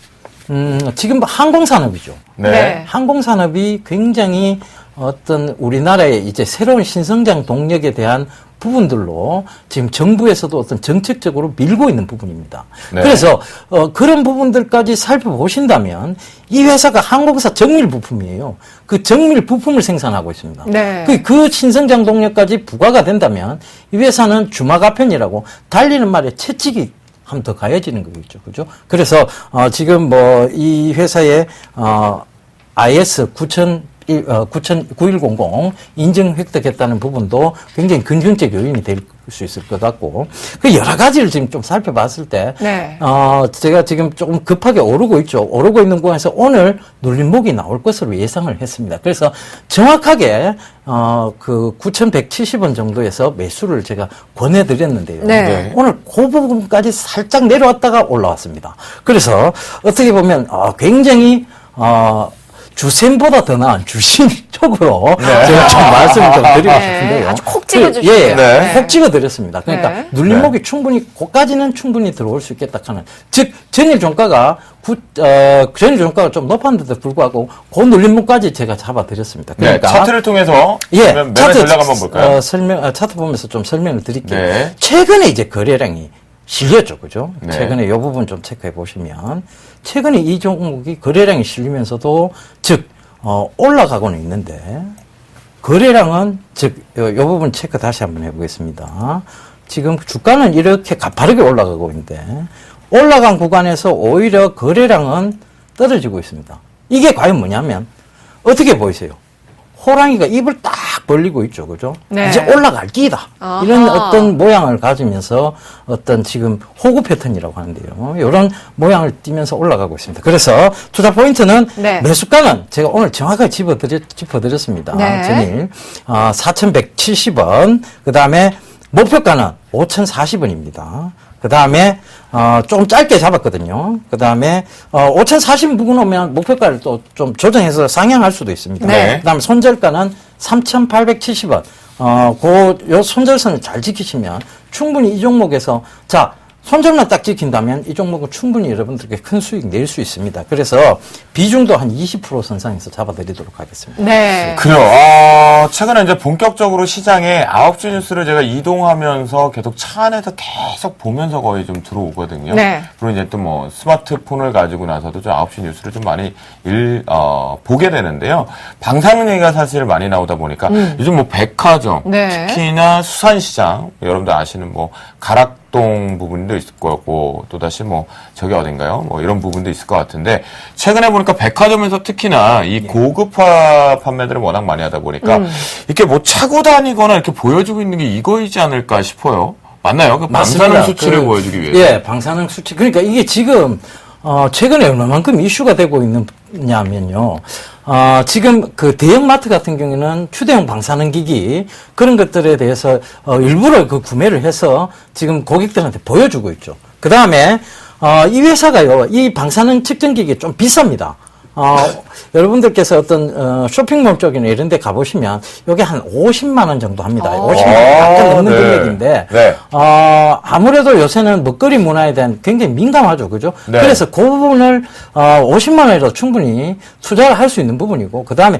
Speaker 4: 지금 항공산업이죠.
Speaker 2: 네.
Speaker 4: 항공산업이 굉장히 어떤 우리나라의 이제 새로운 신성장 동력에 대한 부분들로 지금 정부에서도 어떤 정책적으로 밀고 있는 부분입니다.
Speaker 1: 네.
Speaker 4: 그래서 그런 부분들까지 살펴보신다면 이 회사가 항공사 정밀 부품이에요. 그 정밀 부품을 생산하고 있습니다.
Speaker 2: 네.
Speaker 4: 그 신성장 동력까지 부과가 된다면 이 회사는 주마가편이라고 달리는 말에 채찍이 한 번 더 가해지는 거겠죠. 그죠? 그래서 지금 뭐 이 회사의 IS 9100 인증 획득했다는 부분도 굉장히 긍정적 요인이 될 수 있을 것 같고, 그 여러 가지를 지금 좀 살펴봤을 때,
Speaker 2: 네.
Speaker 4: 제가 지금 조금 급하게 오르고 있죠. 오르고 있는 구간에서 오늘 눌림목이 나올 것으로 예상을 했습니다. 그래서 정확하게, 9,170원 정도에서 매수를 제가 권해드렸는데요.
Speaker 2: 네.
Speaker 4: 오늘 그 부분까지 살짝 내려왔다가 올라왔습니다. 그래서 어떻게 보면, 굉장히, 주셈보다 더 나은 주신 쪽으로 제가 좀 말씀을 좀 드리고
Speaker 2: 네,
Speaker 4: 싶은데요.
Speaker 2: 아주 콕 찍어주시네요.
Speaker 4: 예,
Speaker 1: 네.
Speaker 4: 콕 찍어드렸습니다. 그러니까
Speaker 2: 네.
Speaker 4: 눌림목이 충분히, 거기까지는 충분히 들어올 수 있겠다 하는. 즉, 전일 종가가 전일 종가가 좀 높았는데도 불구하고 그 눌림목까지 제가 잡아드렸습니다.
Speaker 1: 네,
Speaker 4: 그러니까.
Speaker 1: 차트를 통해서 매매 전략 한번 볼까요?
Speaker 4: 차트 보면서 좀 설명을 드릴게요.
Speaker 1: 네.
Speaker 4: 최근에 이제 거래량이 실렸죠, 그죠?
Speaker 1: 네.
Speaker 4: 최근에 이 부분 좀 체크해 보시면, 최근에 이 종목이 거래량이 실리면서도, 즉, 올라가고는 있는데, 거래량은, 즉, 이 부분 체크 다시 한번 해보겠습니다. 지금 주가는 이렇게 가파르게 올라가고 있는데, 올라간 구간에서 오히려 거래량은 떨어지고 있습니다. 이게 과연 뭐냐면, 어떻게 보이세요? 호랑이가 입을 딱 벌리고 있죠. 그죠?
Speaker 2: 네.
Speaker 4: 이제 올라갈 끼다.
Speaker 2: 아하.
Speaker 4: 이런 어떤 모양을 가지면서 어떤 지금 호구 패턴이라고 하는데요. 이런 모양을 띠면서 올라가고 있습니다. 그래서 투자 포인트는
Speaker 2: 네.
Speaker 4: 매수가는 제가 오늘 정확하게 짚어드렸습니다.
Speaker 2: 네.
Speaker 4: 전일 4,170원. 그 다음에 목표가는 5,040원입니다. 그 다음에, 좀 짧게 잡았거든요. 그 다음에, 5,040원 부근오면 목표가를 또 좀 조정해서 상향할 수도 있습니다.
Speaker 2: 네.
Speaker 4: 그 다음에 손절가는 3,870원. 요 손절선을 잘 지키시면 충분히 이 종목에서, 자, 손절만 딱 지킨다면 이 종목은 충분히 여러분들께 큰 수익 낼 수 있습니다. 그래서 비중도 한 20% 선상에서 잡아드리도록 하겠습니다.
Speaker 2: 네.
Speaker 1: 그래요. 최근에 이제 본격적으로 시장에 9시 뉴스를 제가 이동하면서 계속 차 안에서 계속 보면서 거의 좀 들어오거든요.
Speaker 2: 네.
Speaker 1: 그리고 이제 또 뭐 스마트폰을 가지고 나서도 좀 9시 뉴스를 좀 많이 보게 되는데요. 방사능 얘기가 사실 많이 나오다 보니까 요즘 뭐 백화점,
Speaker 2: 네.
Speaker 1: 특히나 수산시장, 여러분들 아시는 뭐 가락동 부분도 있을 거고, 또다시 뭐 저기 어딘가요? 뭐 이런 부분도 있을 것 같은데, 최근에 보니까 백화점에서 특히나 이 고급화 판매들을 워낙 많이 하다 보니까 이렇게 뭐 차고 다니거나 이렇게 보여주고 있는 게 이거이지 않을까 싶어요. 맞나요? 그 방사능
Speaker 4: 맞습니다.
Speaker 1: 수치를 보여주기 위해서.
Speaker 4: 예, 방사능 수치. 그러니까 이게 지금, 최근에 얼마만큼 이슈가 되고 있느냐면요. 지금 그 대형마트 같은 경우에는 휴대용 방사능 기기, 그런 것들에 대해서, 일부러 그 구매를 해서 지금 고객들한테 보여주고 있죠. 그 다음에, 이 회사가요, 이 방사능 측정기기 좀 비쌉니다. 여러분들께서 어떤 쇼핑몰 쪽이나 이런 데 가보시면 요게 한 50만 원 정도 합니다. 50만 원 약간 넘는
Speaker 1: 네.
Speaker 4: 금액인데
Speaker 1: 네.
Speaker 4: 아무래도 요새는 먹거리 문화에 대한 굉장히 민감하죠. 그죠?
Speaker 1: 네.
Speaker 4: 그래서 그 부분을 50만 원이라도 충분히 투자를 할 수 있는 부분이고, 그다음에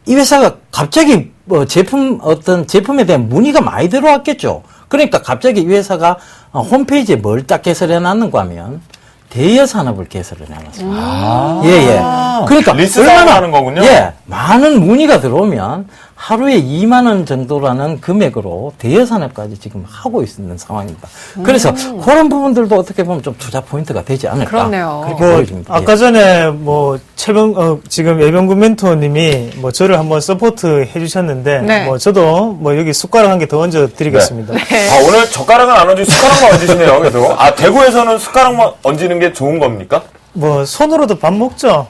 Speaker 4: 이 회사가 갑자기 어떤 제품에 대한 문의가 많이 들어왔겠죠. 그러니까 갑자기 이 회사가 홈페이지에 뭘 딱 개설해 놨는가 하면 대여 산업을 개설을 해놨습니다. 예. 그러니까
Speaker 1: 리스 사업을 하는 거군요.
Speaker 4: 예, 많은 문의가 들어오면 하루에 2만 원 정도라는 금액으로 대여산업까지 지금 하고 있는 상황입니다. 그래서 그런 부분들도 어떻게 보면 좀 투자 포인트가 되지 않을까.
Speaker 2: 그렇네요.
Speaker 4: 그렇게
Speaker 3: 뭐
Speaker 4: 보여집니다.
Speaker 3: 아까 전에 뭐 지금 예병군 멘토님이 뭐 저를 한번 서포트 해주셨는데
Speaker 2: 네.
Speaker 3: 뭐 저도 뭐 여기 숟가락 한 개 더 얹어 드리겠습니다.
Speaker 2: 네.
Speaker 1: 오늘 젓가락은 안 얹으시고 숟가락만 얹으시네요, 계속. 대구에서는 숟가락만 얹는 게 좋은 겁니까?
Speaker 3: 뭐 손으로도 밥 먹죠.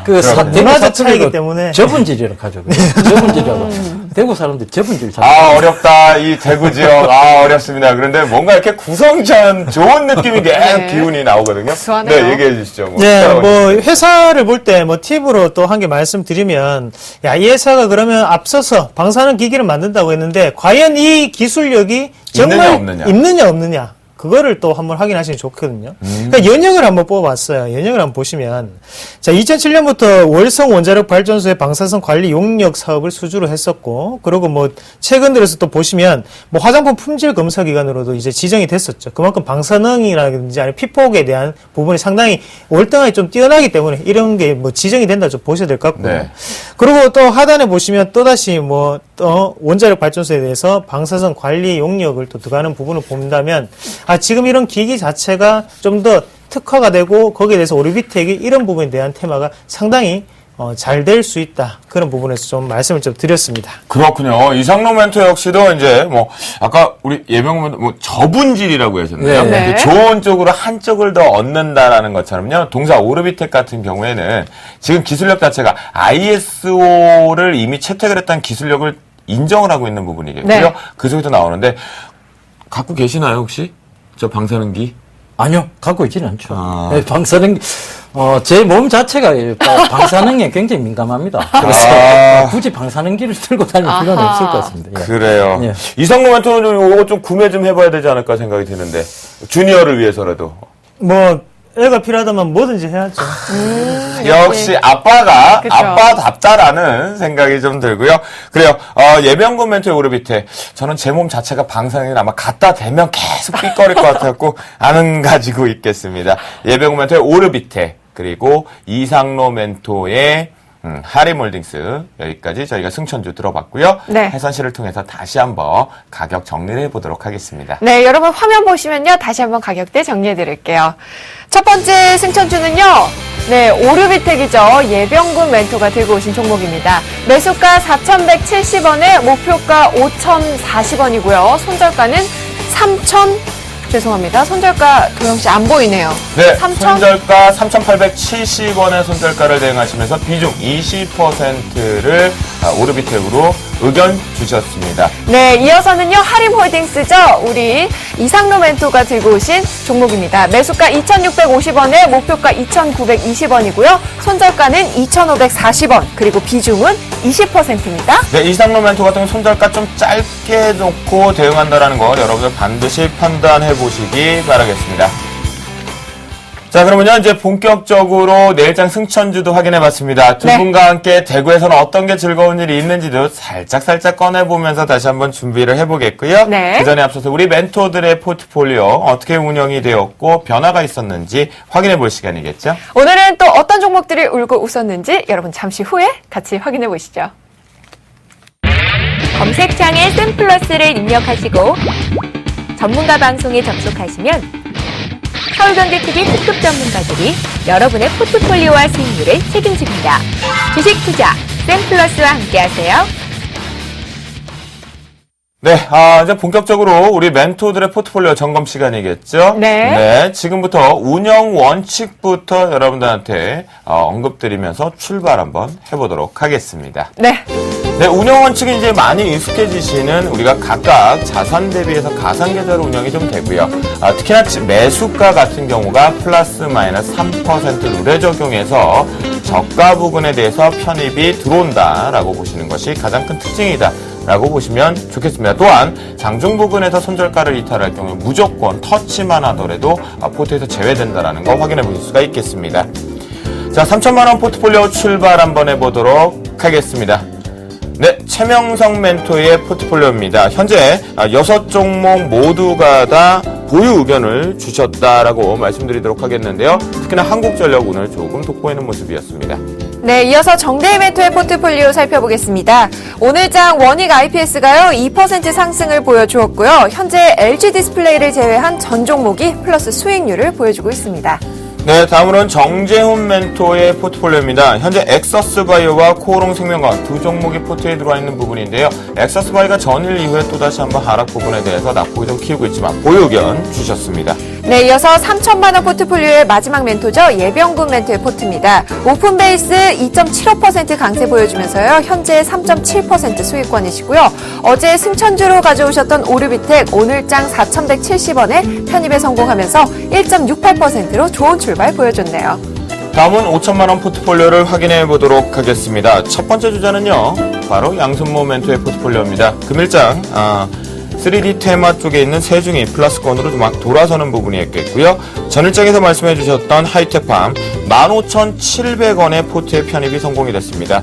Speaker 4: 그
Speaker 3: 문화적 차이기 때문에.
Speaker 4: 저분질이라고 하죠. 저분질이라고. 대구 사람들 저분질 잘.
Speaker 1: 어렵다. 이 대구 지역. 어렵습니다. 그런데 뭔가 이렇게 구성찬 좋은 느낌이 계속
Speaker 2: 네.
Speaker 1: 기운이 나오거든요.
Speaker 2: 수하네요.
Speaker 1: 네, 얘기해 주시죠. 뭐
Speaker 3: 네,
Speaker 1: 숟가락
Speaker 3: 뭐
Speaker 1: 얹으시죠.
Speaker 3: 회사를 볼 때 뭐 팁으로 또 한 개 말씀드리면 이 회사가 그러면 앞서서 방사능 기기를 만든다고 했는데 과연 이 기술력이 정말
Speaker 1: 있느냐,
Speaker 3: 없느냐 그거를 또 한번 확인하시면 좋거든요. 그러니까 연역을 한번 뽑아봤어요. 연역을 한번 보시면 자 2007년부터 월성 원자력 발전소의 방사선 관리 용역 사업을 수주로 했었고 그리고 뭐 최근 들어서 또 보시면 뭐 화장품 품질 검사 기관으로도 이제 지정이 됐었죠. 그만큼 방사능이라든지 아니면 피폭에 대한 부분이 상당히 월등하게 좀 뛰어나기 때문에 이런 게 뭐 지정이 된다 좀 보셔야 될 것 같고요.
Speaker 1: 네.
Speaker 3: 그리고 또 하단에 보시면 또다시 뭐 또 원자력 발전소에 대해서 방사선 관리 용역을 또 들어가는 부분을 본다면 지금 이런 기기 자체가 좀 더 특화가 되고 거기에 대해서 오르비텍이 이런 부분에 대한 테마가 상당히 잘 될 수 있다. 그런 부분에서 좀 말씀을 좀 드렸습니다.
Speaker 1: 그렇군요. 이상로 멘토 역시도 이제 뭐 아까 우리 예병군 뭐 저분질이라고 하셨나요?
Speaker 4: 네.
Speaker 2: 네.
Speaker 1: 좋은 쪽으로 한쪽을 더 얻는다라는 것처럼요. 동사 오르비텍 같은 경우에는 지금 기술력 자체가 ISO를 이미 채택을 했다는 기술력을 인정을 하고 있는 부분이겠고요.
Speaker 2: 네.
Speaker 1: 그 속에서 나오는데 갖고 계시나요 혹시? 저 방사능기?
Speaker 4: 아니요, 갖고 있지는 않죠.
Speaker 1: 아.
Speaker 4: 네, 방사능, 제 몸 자체가 방사능에 굉장히 민감합니다. 그래서 굳이 방사능기를 들고 다닐 필요는
Speaker 2: 아하.
Speaker 4: 없을 것 같습니다. 예.
Speaker 1: 그래요.
Speaker 4: 예.
Speaker 1: 이상로 멘토는 좀 이거 좀 구매 좀 해봐야 되지 않을까 생각이 드는데 주니어를 위해서라도.
Speaker 3: 뭐 애가 필요하다면 뭐든지 해야죠.
Speaker 1: 역시 아빠가
Speaker 2: 그쵸.
Speaker 1: 아빠답다라는 생각이 좀 들고요. 그래요. 예병군 멘토의 오르비테. 저는 제 몸 자체가 방사능이 아마 갖다 대면 계속 삐거릴 것 같아갖고 안 가지고 있겠습니다. 예병군 멘토의 오르비테 그리고 이상로 멘토의 하림홀딩스 여기까지 저희가 승천주 들어봤고요.
Speaker 2: 네.
Speaker 1: 해선실을 통해서 다시 한번 가격 정리를 해보도록 하겠습니다.
Speaker 2: 네, 여러분 화면 보시면요. 다시 한번 가격대 정리해 드릴게요. 첫 번째 승천주는요. 네, 오르비텍이죠. 예병군 멘토가 들고 오신 종목입니다. 매수가 4,170원에 목표가 5,040원이고요. 손절가는 죄송합니다. 손절가 도영씨 안 보이네요.
Speaker 1: 네,
Speaker 2: 3,000?
Speaker 1: 손절가 3,870원의 손절가를 대행하시면서 비중 20%를 오르비텍으로 의견 주셨습니다.
Speaker 2: 네, 이어서는요, 하림홀딩스죠. 우리 이상로 멘토가 들고 오신 종목입니다. 매수가 2,650원에 목표가 2,920원이고요. 손절가는 2,540원, 그리고 비중은 20%입니다.
Speaker 1: 네, 이상로 멘토 같은 경우 손절가 좀 짧게 놓고 대응한다는 거 여러분들 반드시 판단해 보시기 바라겠습니다. 자, 그러면요, 이제 본격적으로 내일장 승천주도 확인해 봤습니다. 두
Speaker 2: 네.
Speaker 1: 분과 함께 대구에서는 어떤 게 즐거운 일이 있는지도 살짝 꺼내보면서 다시 한번 준비를 해보겠고요.
Speaker 2: 네.
Speaker 1: 그 전에 앞서서 우리 멘토들의 포트폴리오 어떻게 운영이 되었고 변화가 있었는지 확인해 볼 시간이겠죠?
Speaker 2: 오늘은 또 어떤 종목들이 울고 웃었는지 여러분 잠시 후에 같이 확인해 보시죠.
Speaker 5: 검색창에 샘플러스를 입력하시고 전문가 방송에 접속하시면 서울경제TV 특급 전문가들이 여러분의 포트폴리오와 수익률을 책임집니다. 주식 투자 샘플러스와 함께하세요.
Speaker 1: 네, 이제 본격적으로 우리 멘토들의 포트폴리오 점검 시간이겠죠?
Speaker 2: 네.
Speaker 1: 지금부터 운영 원칙부터 여러분들한테 언급드리면서 출발 한번 해보도록 하겠습니다.
Speaker 2: 네.
Speaker 1: 네, 운영 원칙이 이제 많이 익숙해지시는 우리가 각각 자산 대비해서 가상 계좌로 운영이 좀 되고요. 특히나 매수가 같은 경우가 플러스 마이너스 3% 룰에 적용해서 저가 부근에 대해서 편입이 들어온다라고 보시는 것이 가장 큰 특징이다. 라고 보시면 좋겠습니다. 또한 장중 부근에서 손절가를 이탈할 경우 무조건 터치만 하더라도 포트에서 제외된다는 거 확인해 보실 수가 있겠습니다. 자, 3천만 원 포트폴리오 출발 한번 해보도록 하겠습니다. 네, 최명성 멘토의 포트폴리오입니다. 현재 6종목 모두가 다 보유 의견을 주셨다라고 말씀드리도록 하겠는데요. 특히나 한국전력 오늘 조금 돋보이는 모습이었습니다.
Speaker 2: 네, 이어서 정대희 멘토의 포트폴리오 살펴보겠습니다. 오늘장 원익 IPS가요, 2% 상승을 보여주었고요. 현재 LG 디스플레이를 제외한 전 종목이 플러스 수익률을 보여주고 있습니다.
Speaker 1: 네, 다음으로는 정재훈 멘토의 포트폴리오입니다. 현재 엑서스바이오와 코오롱생명과학 두 종목이 포트에 들어와 있는 부분인데요. 엑서스바이오가 전일 이후에 또다시 한번 하락 부분에 대해서 낙폭이 좀 키우고 있지만 보유견 주셨습니다.
Speaker 2: 네, 이어서 3천만 원 포트폴리오의 마지막 멘토죠. 예병군 멘토의 포트입니다. 오픈베이스 2.75% 강세 보여주면서요. 현재 3.7% 수익권이시고요. 어제 승천주로 가져오셨던 오르비텍 오늘장 4,170원에 편입에 성공하면서 1.68%로 좋은 출발 보여줬네요.
Speaker 1: 다음은 5천만 원 포트폴리오를 확인해 보도록 하겠습니다. 첫 번째 주자는요, 바로 양순모 멘토의 포트폴리오입니다. 금일장 3D 테마 쪽에 있는 세중이 플러스권으로 막 돌아서는 부분이었겠고요. 전일장에서 말씀해 주셨던 하이텍팜 15,700원의 포트의 편입이 성공이 됐습니다.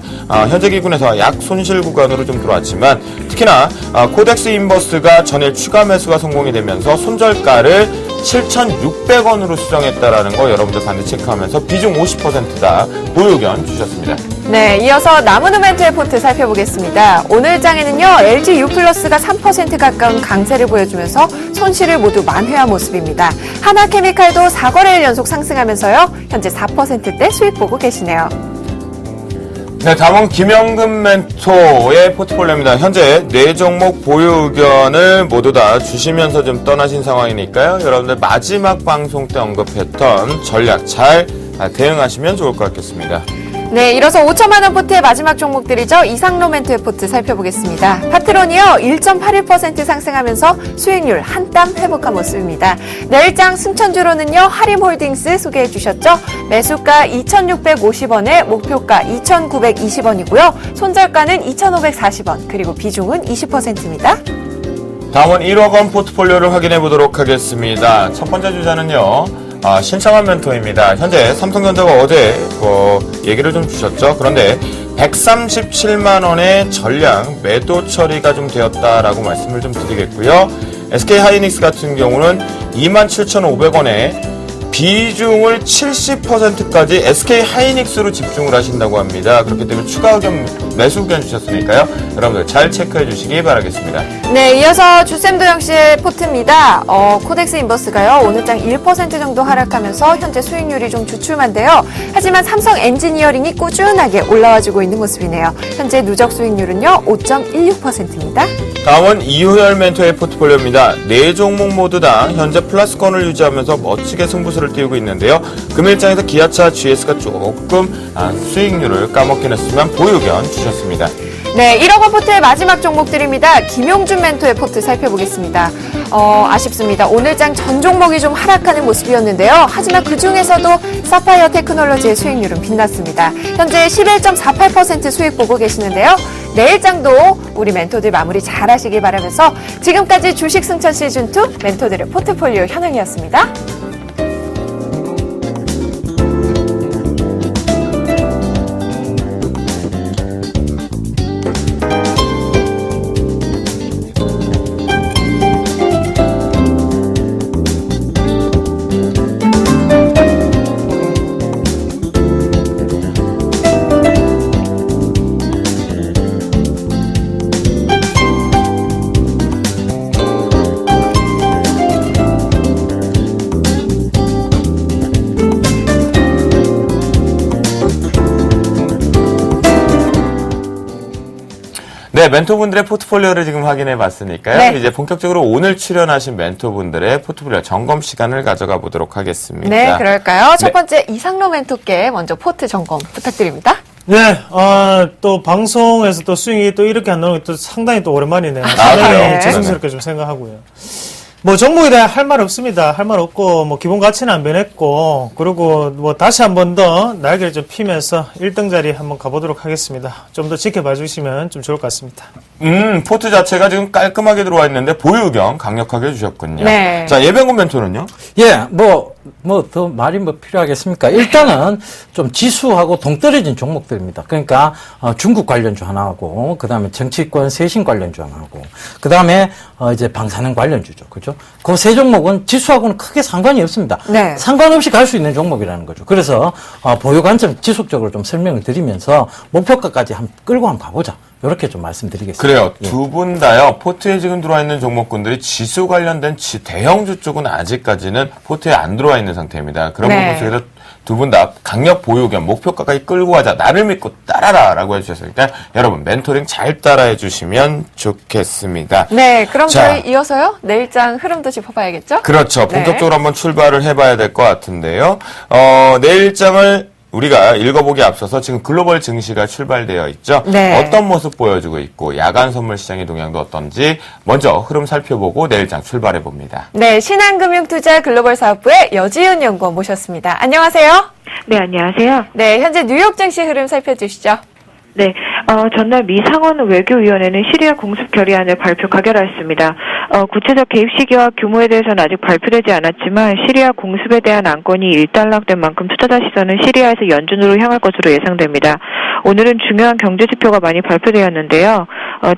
Speaker 1: 현재 기준에서 약 손실 구간으로 좀 들어왔지만 특히나 코덱스 인버스가 전일 추가 매수가 성공이 되면서 손절가를 7,600원으로 수정했다라는 거 여러분들 반드시 체크하면서 비중 50%다 보유견 주셨습니다.
Speaker 2: 네, 이어서 나무누 멘토의 포트 살펴보겠습니다. 오늘 장에는요, LG U+가 3% 가까운 강세를 보여주면서 손실을 모두 만회한 모습입니다. 하나케미칼도 4거래일 연속 상승하면서요, 현재 4%대 수익 보고 계시네요.
Speaker 1: 네, 다음은 김영금 멘토의 포트폴리오입니다. 현재 4종목 보유 의견을 모두 다 주시면서 좀 떠나신 상황이니까요. 여러분들 마지막 방송 때 언급했던 전략 잘 대응하시면 좋을 것 같겠습니다.
Speaker 2: 네, 이어서 5천만 원 포트의 마지막 종목들이죠. 이상로 멘토의 포트 살펴보겠습니다. 파트론이요, 1.81% 상승하면서 수익률 한 땀 회복한 모습입니다. 내일장 승천주로는요, 하림홀딩스 소개해 주셨죠. 매수가 2,650원에 목표가 2,920원이고요. 손절가는 2,540원, 그리고 비중은 20%입니다.
Speaker 1: 다음은 1억 원 포트폴리오를 확인해 보도록 하겠습니다. 첫 번째 주자는요, 신창환 멘토입니다. 현재 삼성전자가 어제 얘기를 좀 주셨죠. 그런데 137만 원의 전량 매도 처리가 좀 되었다라고 말씀을 좀 드리겠고요. SK 하이닉스 같은 경우는 27,500원에 비중을 70%까지 SK 하이닉스로 집중을 하신다고 합니다. 그렇기 때문에 추가 의견, 매수 의견 주셨으니까요. 여러분들 잘 체크해 주시기 바라겠습니다.
Speaker 2: 네, 이어서 주쌤도영 씨의 포트입니다. 코덱스 인버스가요, 오늘장 1% 정도 하락하면서 현재 수익률이 좀 주춤한데요. 하지만 삼성 엔지니어링이 꾸준하게 올라와주고 있는 모습이네요. 현재 누적 수익률은요, 5.16%입니다.
Speaker 1: 다음은 이효열 멘토의 포트폴리오입니다. 4종목 모두 다 현재 플러스권을 유지하면서 멋지게 승부수를 띄우고 있는데요. 금일장에서 기아차 GS가 조금 수익률을 까먹긴 했지만 보유견 주셨습니다.
Speaker 2: 네, 1억 원 포트의 마지막 종목들입니다. 김용준 멘토의 포트 살펴보겠습니다. 아쉽습니다. 오늘장 전 종목이 좀 하락하는 모습이었는데요. 하지만 그중에서도 사파이어 테크놀로지의 수익률은 빛났습니다. 현재 11.48% 수익 보고 계시는데요. 내일장도 우리 멘토들 마무리 잘 하시길 바라면서 지금까지 주식 승천 시즌2 멘토들의 포트폴리오 현황이었습니다.
Speaker 1: 네, 멘토분들의 포트폴리오를 지금 확인해 봤으니까요.
Speaker 2: 네.
Speaker 1: 이제 본격적으로 오늘 출연하신 멘토분들의 포트폴리오 점검 시간을 가져가 보도록 하겠습니다.
Speaker 2: 네, 그럴까요? 첫 번째 이상로 멘토께 먼저 포트 점검 부탁드립니다.
Speaker 3: 네, 또 방송에서 또 수익이 또 이렇게 안 나오는 게 또 상당히 또 오랜만이네요.
Speaker 1: 그래요?
Speaker 3: 상당히 죄송스럽게 좀 생각하고요. 뭐 종목에 대해 할 말 없습니다. 할 말 없고 뭐 기본 가치는 안 변했고 그리고 뭐 다시 한 번 더 날개를 좀 피면서 1등 자리 한번 가보도록 하겠습니다. 좀 더 지켜봐 주시면 좀 좋을 것 같습니다.
Speaker 1: 포트 자체가 지금 깔끔하게 들어와 있는데 보유 의견 강력하게 해주셨군요.
Speaker 2: 네.
Speaker 1: 자, 예병군 멘토는요?
Speaker 4: 예, 더 말이 필요하겠습니까? 일단은 좀 지수하고 동떨어진 종목들입니다. 그러니까, 중국 관련주 하나하고, 그 다음에 정치권 쇄신 관련주 하나하고, 그 다음에, 이제 방사능 관련주죠. 그죠? 그 세 종목은 지수하고는 크게 상관이 없습니다.
Speaker 2: 네.
Speaker 4: 상관없이 갈 수 있는 종목이라는 거죠. 그래서, 보유 관점 지속적으로 좀 설명을 드리면서, 목표가까지 끌고 한번 가보자. 이렇게 좀 말씀드리겠습니다.
Speaker 1: 그래요.
Speaker 4: 예.
Speaker 1: 두 분 다요. 포트에 지금 들어와 있는 종목군들이 지수 관련된 대형주 쪽은 아직까지는 포트에 안 들어와 있는 상태입니다. 그런
Speaker 2: 네.
Speaker 1: 부분 속에서 두 분 다 강력 보유 의견, 목표가까지 끌고 가자. 나를 믿고 따라라라고 해주셨으니까 여러분 멘토링 잘 따라해 주시면 좋겠습니다.
Speaker 2: 네, 그럼
Speaker 1: 자.
Speaker 2: 저희 이어서요. 내일장 흐름도 짚어봐야겠죠?
Speaker 1: 그렇죠.
Speaker 2: 네.
Speaker 1: 본격적으로 한번 출발을 해봐야 될 것 같은데요. 내일장을 우리가 읽어보기 앞서서 지금 글로벌 증시가 출발되어 있죠.
Speaker 2: 네.
Speaker 1: 어떤 모습 보여주고 있고 야간 선물 시장의 동향도 어떤지 먼저 흐름 살펴보고 내일장 출발해 봅니다.
Speaker 2: 네, 신한금융투자 글로벌 사업부의 여지윤 연구원 모셨습니다. 안녕하세요.
Speaker 6: 네, 안녕하세요.
Speaker 2: 네, 현재 뉴욕 증시 흐름 살펴주시죠.
Speaker 6: 네, 전날 미 상원 외교위원회는 시리아 공습 결의안을 발표 가결하였습니다. 구체적 개입 시기와 규모에 대해서는 아직 발표되지 않았지만 시리아 공습에 대한 안건이 일단락된 만큼 투자자 시선은 시리아에서 연준으로 향할 것으로 예상됩니다. 오늘은 중요한 경제 지표가 많이 발표되었는데요.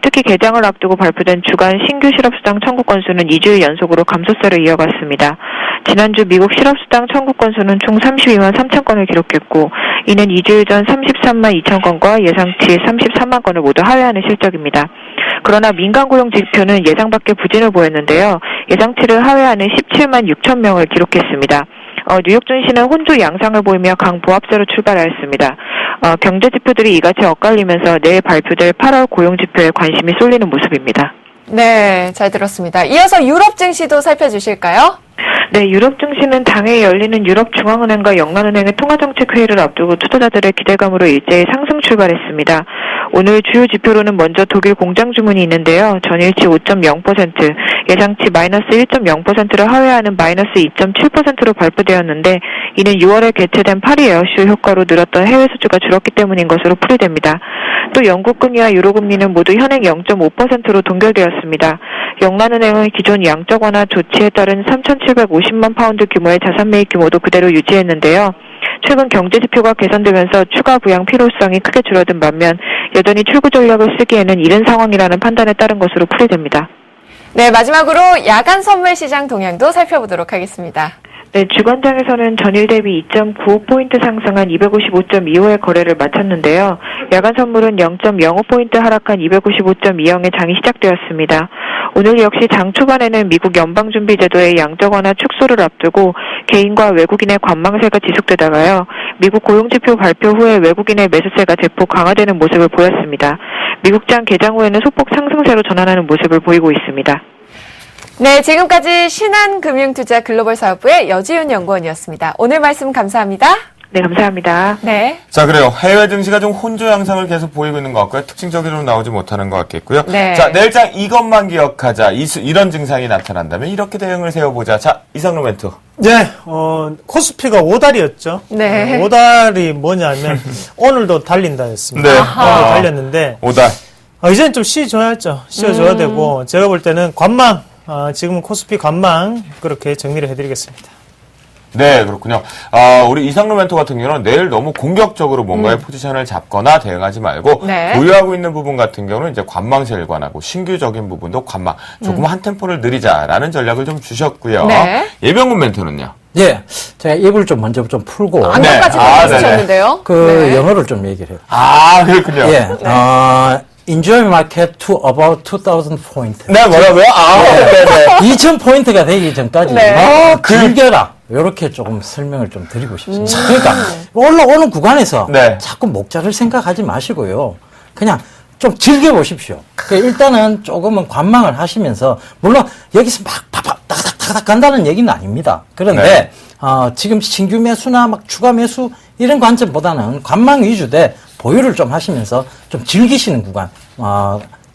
Speaker 6: 특히 개장을 앞두고 발표된 주간 신규 실업수당 청구 건수는 2주일 연속으로 감소세를 이어갔습니다. 지난주 미국 실업수당 청구 건수는 총 32만 3천 건을 기록했고 이는 2주일 전 33만 2천 건과 예상치 33만 건을 모두 하회하는 실적입니다. 그러나 민간 고용 지표는 예상 밖의 부진을 보였는데요. 예상치를 하회하는 17만 6천 명을 기록했습니다. 뉴욕 증시는 혼조 양상을 보이며 강보합세로 출발하였습니다. 경제 지표들이 이같이 엇갈리면서 내일 발표될 8월 고용 지표에 관심이 쏠리는 모습입니다.
Speaker 2: 네, 잘 들었습니다. 이어서 유럽 증시도 살펴주실까요?
Speaker 6: 네, 유럽 증시는 당일 열리는 유럽중앙은행과 영란은행의 통화정책회의를 앞두고 투자자들의 기대감으로 일제히 상승 출발했습니다. 오늘 주요 지표로는 먼저 독일 공장 주문이 있는데요. 전일치 5.0%, 예상치 마이너스 1.0%를 하회하는 마이너스 2.7%로 발표되었는데 이는 6월에 개최된 파리 에어쇼 효과로 늘었던 해외 수주가 줄었기 때문인 것으로 풀이됩니다. 또 영국 금리와 유로 금리는 모두 현행 0.5%로 동결되었습니다. 영란은행은 기존 양적 완화 조치에 따른 3,750만 파운드 규모의 자산 매입 규모도 그대로 유지했는데요. 최근 경제 지표가 개선되면서 추가 부양 필요성이 크게 줄어든 반면 여전히 출구 전략을 쓰기에는 이른 상황이라는 판단에 따른 것으로 풀이됩니다.
Speaker 2: 네, 마지막으로 야간 선물 시장 동향도 살펴보도록 하겠습니다.
Speaker 6: 네, 주간장에서는 전일 대비 2.95포인트 상승한 255.25의 거래를 마쳤는데요. 야간 선물은 0.05포인트 하락한 255.20의 장이 시작되었습니다. 오늘 역시 장 초반에는 미국 연방준비제도의 양적 완화 축소를 앞두고 개인과 외국인의 관망세가 지속되다가요. 미국 고용지표 발표 후에 외국인의 매수세가 대폭 강화되는 모습을 보였습니다. 미국장 개장 후에는 소폭 상승세로 전환하는 모습을 보이고 있습니다.
Speaker 2: 네, 지금까지 신한금융투자 글로벌 사업부의 여지윤 연구원이었습니다. 오늘 말씀 감사합니다.
Speaker 6: 네, 감사합니다.
Speaker 2: 네.
Speaker 1: 자, 그래요. 해외 증시가 좀 혼조 양상을 계속 보이고 있는 것 같고요. 특징적으로 나오지 못하는 것 같겠고요.
Speaker 2: 네.
Speaker 1: 자, 내일장 이것만 기억하자. 이런 증상이 나타난다면 이렇게 대응을 세워보자. 자, 이상로 멘토.
Speaker 3: 네, 코스피가 5달이었죠.
Speaker 2: 네.
Speaker 3: 5달이 뭐냐면, 오늘도 달린다 했습니다.
Speaker 1: 네.
Speaker 3: 오늘 달렸는데,
Speaker 1: 오달.
Speaker 3: 이제는 좀 쉬어줘야죠. 쉬어줘야 되고, 제가 볼 때는 관망, 지금은 코스피 관망, 그렇게 정리를 해드리겠습니다.
Speaker 1: 네, 그렇군요. 우리 이상로 멘토 같은 경우는 내일 너무 공격적으로 뭔가의 포지션을 잡거나 대응하지 말고
Speaker 2: 네.
Speaker 1: 보유하고 있는 부분 같은 경우는 이제 관망세를 관하고 신규적인 부분도 관망 조금 한 템포를 느리자라는 전략을 좀 주셨고요.
Speaker 2: 네.
Speaker 1: 예병군 멘토는요?
Speaker 4: 예. 제가 입을 좀 먼저 좀 풀고.
Speaker 2: 안경까지
Speaker 1: 네.
Speaker 2: 벗으셨는데요.
Speaker 4: 그
Speaker 2: 네.
Speaker 4: 영어를 좀 얘기를 해요.
Speaker 1: 그렇군요.
Speaker 4: 예. enjoy market to about 2,000 포인트.
Speaker 1: 네, 뭐라고요? 네네.
Speaker 4: 2,000포인트가 되기 전까지
Speaker 2: 네.
Speaker 4: 즐겨라. 이렇게 조금 설명을 좀 드리고 싶습니다. 그러니까 올라오는 구간에서
Speaker 1: 네.
Speaker 4: 자꾸 목자를 생각하지 마시고요. 그냥 좀 즐겨보십시오. 일단은 조금은 관망을 하시면서 물론 여기서 막 타닥타닥 간다는 얘기는 아닙니다. 그런데
Speaker 1: 네.
Speaker 4: 지금 신규 매수나 막 추가 매수 이런 관점보다는 관망 위주대 보유를 좀 하시면서 좀 즐기시는 구간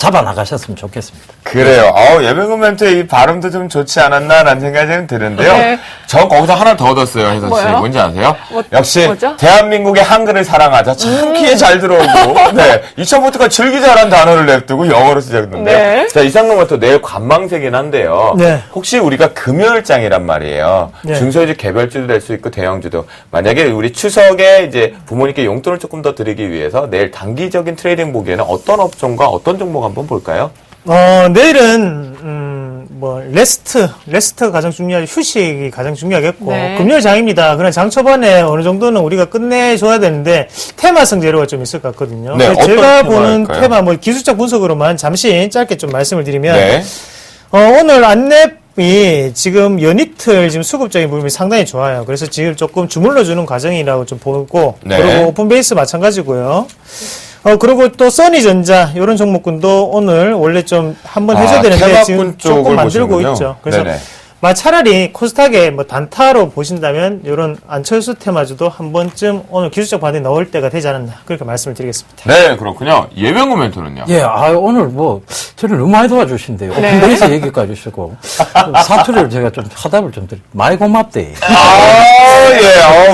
Speaker 4: 잡아 나가셨으면 좋겠습니다.
Speaker 1: 그래요. 예비군 멘트의 이 발음도 좀 좋지 않았나라는 생각이 좀 드는데요.
Speaker 2: 네.
Speaker 1: 저 거기서 하나 더 얻었어요, 혜선 씨.
Speaker 2: 뭐요?
Speaker 1: 뭔지 아세요?
Speaker 2: 뭐죠?
Speaker 1: 대한민국의 한글을 사랑하자. 참 귀에 잘 들어오고. 네. 2000부터가 즐기자라는 단어를 냅두고 영어로 시작했는데요.
Speaker 2: 네.
Speaker 1: 자, 이상로부터 내일 관망세긴 한데요.
Speaker 3: 네.
Speaker 1: 혹시 우리가 금요일장이란 말이에요.
Speaker 3: 네.
Speaker 1: 중소유주 개별주도 될 수 있고 대형주도. 만약에 우리 추석에 이제 부모님께 용돈을 조금 더 드리기 위해서 내일 단기적인 트레이딩 보기에는 어떤 업종과 어떤 종목 한번 볼까요?
Speaker 3: 내일은 레스트 가장 중요하죠. 휴식이 가장 중요하겠고
Speaker 2: 네.
Speaker 3: 금요일장입니다. 그러나 장 초반에 어느 정도는 우리가 끝내줘야 되는데 테마성 재료가 좀 있을 것 같거든요.
Speaker 1: 네,
Speaker 3: 그래서
Speaker 1: 어떤
Speaker 3: 제가
Speaker 1: 테마일까요?
Speaker 3: 보는 테마 기술적 분석으로만 잠시 짧게 좀 말씀을 드리면
Speaker 1: 네.
Speaker 3: 오늘 안랩이 지금 연이틀 지금 수급적인 부분이 상당히 좋아요. 그래서 지금 조금 주물러 주는 과정이라고 좀 보고
Speaker 1: 네.
Speaker 3: 그리고 오픈베이스 마찬가지고요. 그리고 또 써니전자 이런 종목군도 오늘 원래 좀 한번 해줘야 되는데
Speaker 1: 테마군
Speaker 3: 지금
Speaker 1: 쪽을
Speaker 3: 조금 만들고
Speaker 1: 보시는군요.
Speaker 3: 있죠. 그래서
Speaker 1: 네네.
Speaker 3: 차라리 코스닥에 단타로 보신다면 이런 안철수 테마주도 한 번쯤 오늘 기술적 반응이 나올 때가 되지 않았나 그렇게 말씀을 드리겠습니다.
Speaker 1: 네, 그렇군요. 예병군 멘토는요?
Speaker 4: 예, 오늘 저를 너무 많이 도와주신대요.
Speaker 2: 네.
Speaker 4: 오픈베이스 얘기까지 해주시고. 사투리를 제가 좀 화답을 좀 드릴게요. 많이 고맙대.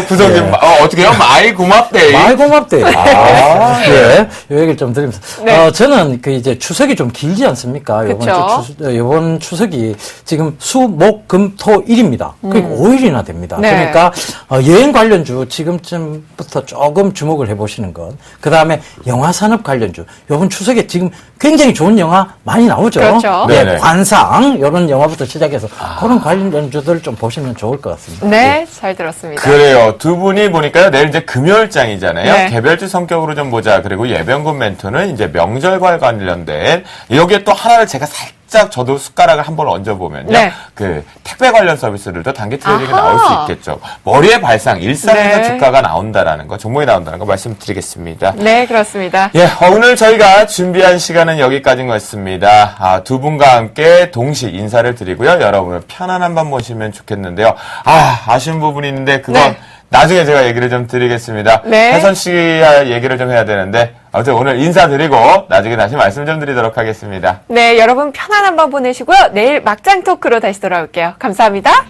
Speaker 1: 구성님, 어떻게 해요? 마이 고맙대.
Speaker 4: 많이 고맙대.
Speaker 1: 아,
Speaker 4: 예, 이 얘기를 좀 드리면서.
Speaker 2: 네.
Speaker 4: 저는 이제 추석이 좀 길지 않습니까?
Speaker 2: 그쵸.
Speaker 4: 이번 추석이 지금 수, 목, 금, 토, 일입니다. 그러니까 5일이나 됩니다.
Speaker 2: 네.
Speaker 4: 그러니까 여행 관련주 지금쯤부터 조금 주목을 해보시는 것. 그 다음에 영화 산업 관련주. 이번 추석에 지금 굉장히 좋은 영화 많이 나오죠.
Speaker 2: 그렇죠.
Speaker 4: 예,
Speaker 1: 네네.
Speaker 4: 관상 이런 영화부터 시작해서 그런 관련주들 좀 보시면 좋을 것 같습니다.
Speaker 2: 네, 잘 들었습니다.
Speaker 1: 그래요. 두 분이 보니까요, 내일 이제 금요일장이잖아요.
Speaker 2: 네.
Speaker 1: 개별주 성격으로 좀 보자. 그리고 예병군 멘토는 이제 명절과 관련된, 여기에 또 하나를 제가 살짝 저도 숟가락을 한번 얹어보면요.
Speaker 2: 네.
Speaker 1: 그 택배 관련 서비스들도 단기 트레이딩이
Speaker 2: 아하.
Speaker 1: 나올 수 있겠죠. 머리의 발상, 일상에서
Speaker 2: 네.
Speaker 1: 주가가 나온다라는 거, 종목이 나온다는 거 말씀드리겠습니다.
Speaker 2: 네, 그렇습니다.
Speaker 1: 예, 오늘 저희가 준비한 시간은 여기까지인 것 같습니다. 두 분과 함께 동시 인사를 드리고요. 여러분을 편안한 밤 보시면 좋겠는데요. 아쉬운 부분이 있는데 그건
Speaker 2: 네.
Speaker 1: 나중에 제가 얘기를 좀 드리겠습니다.
Speaker 2: 네.
Speaker 1: 혜선 씨와 얘기를 좀 해야 되는데 아무튼 오늘 인사드리고 나중에 다시 말씀 좀 드리도록 하겠습니다.
Speaker 2: 네, 여러분 편안한 밤 보내시고요. 내일 막장 토크로 다시 돌아올게요. 감사합니다.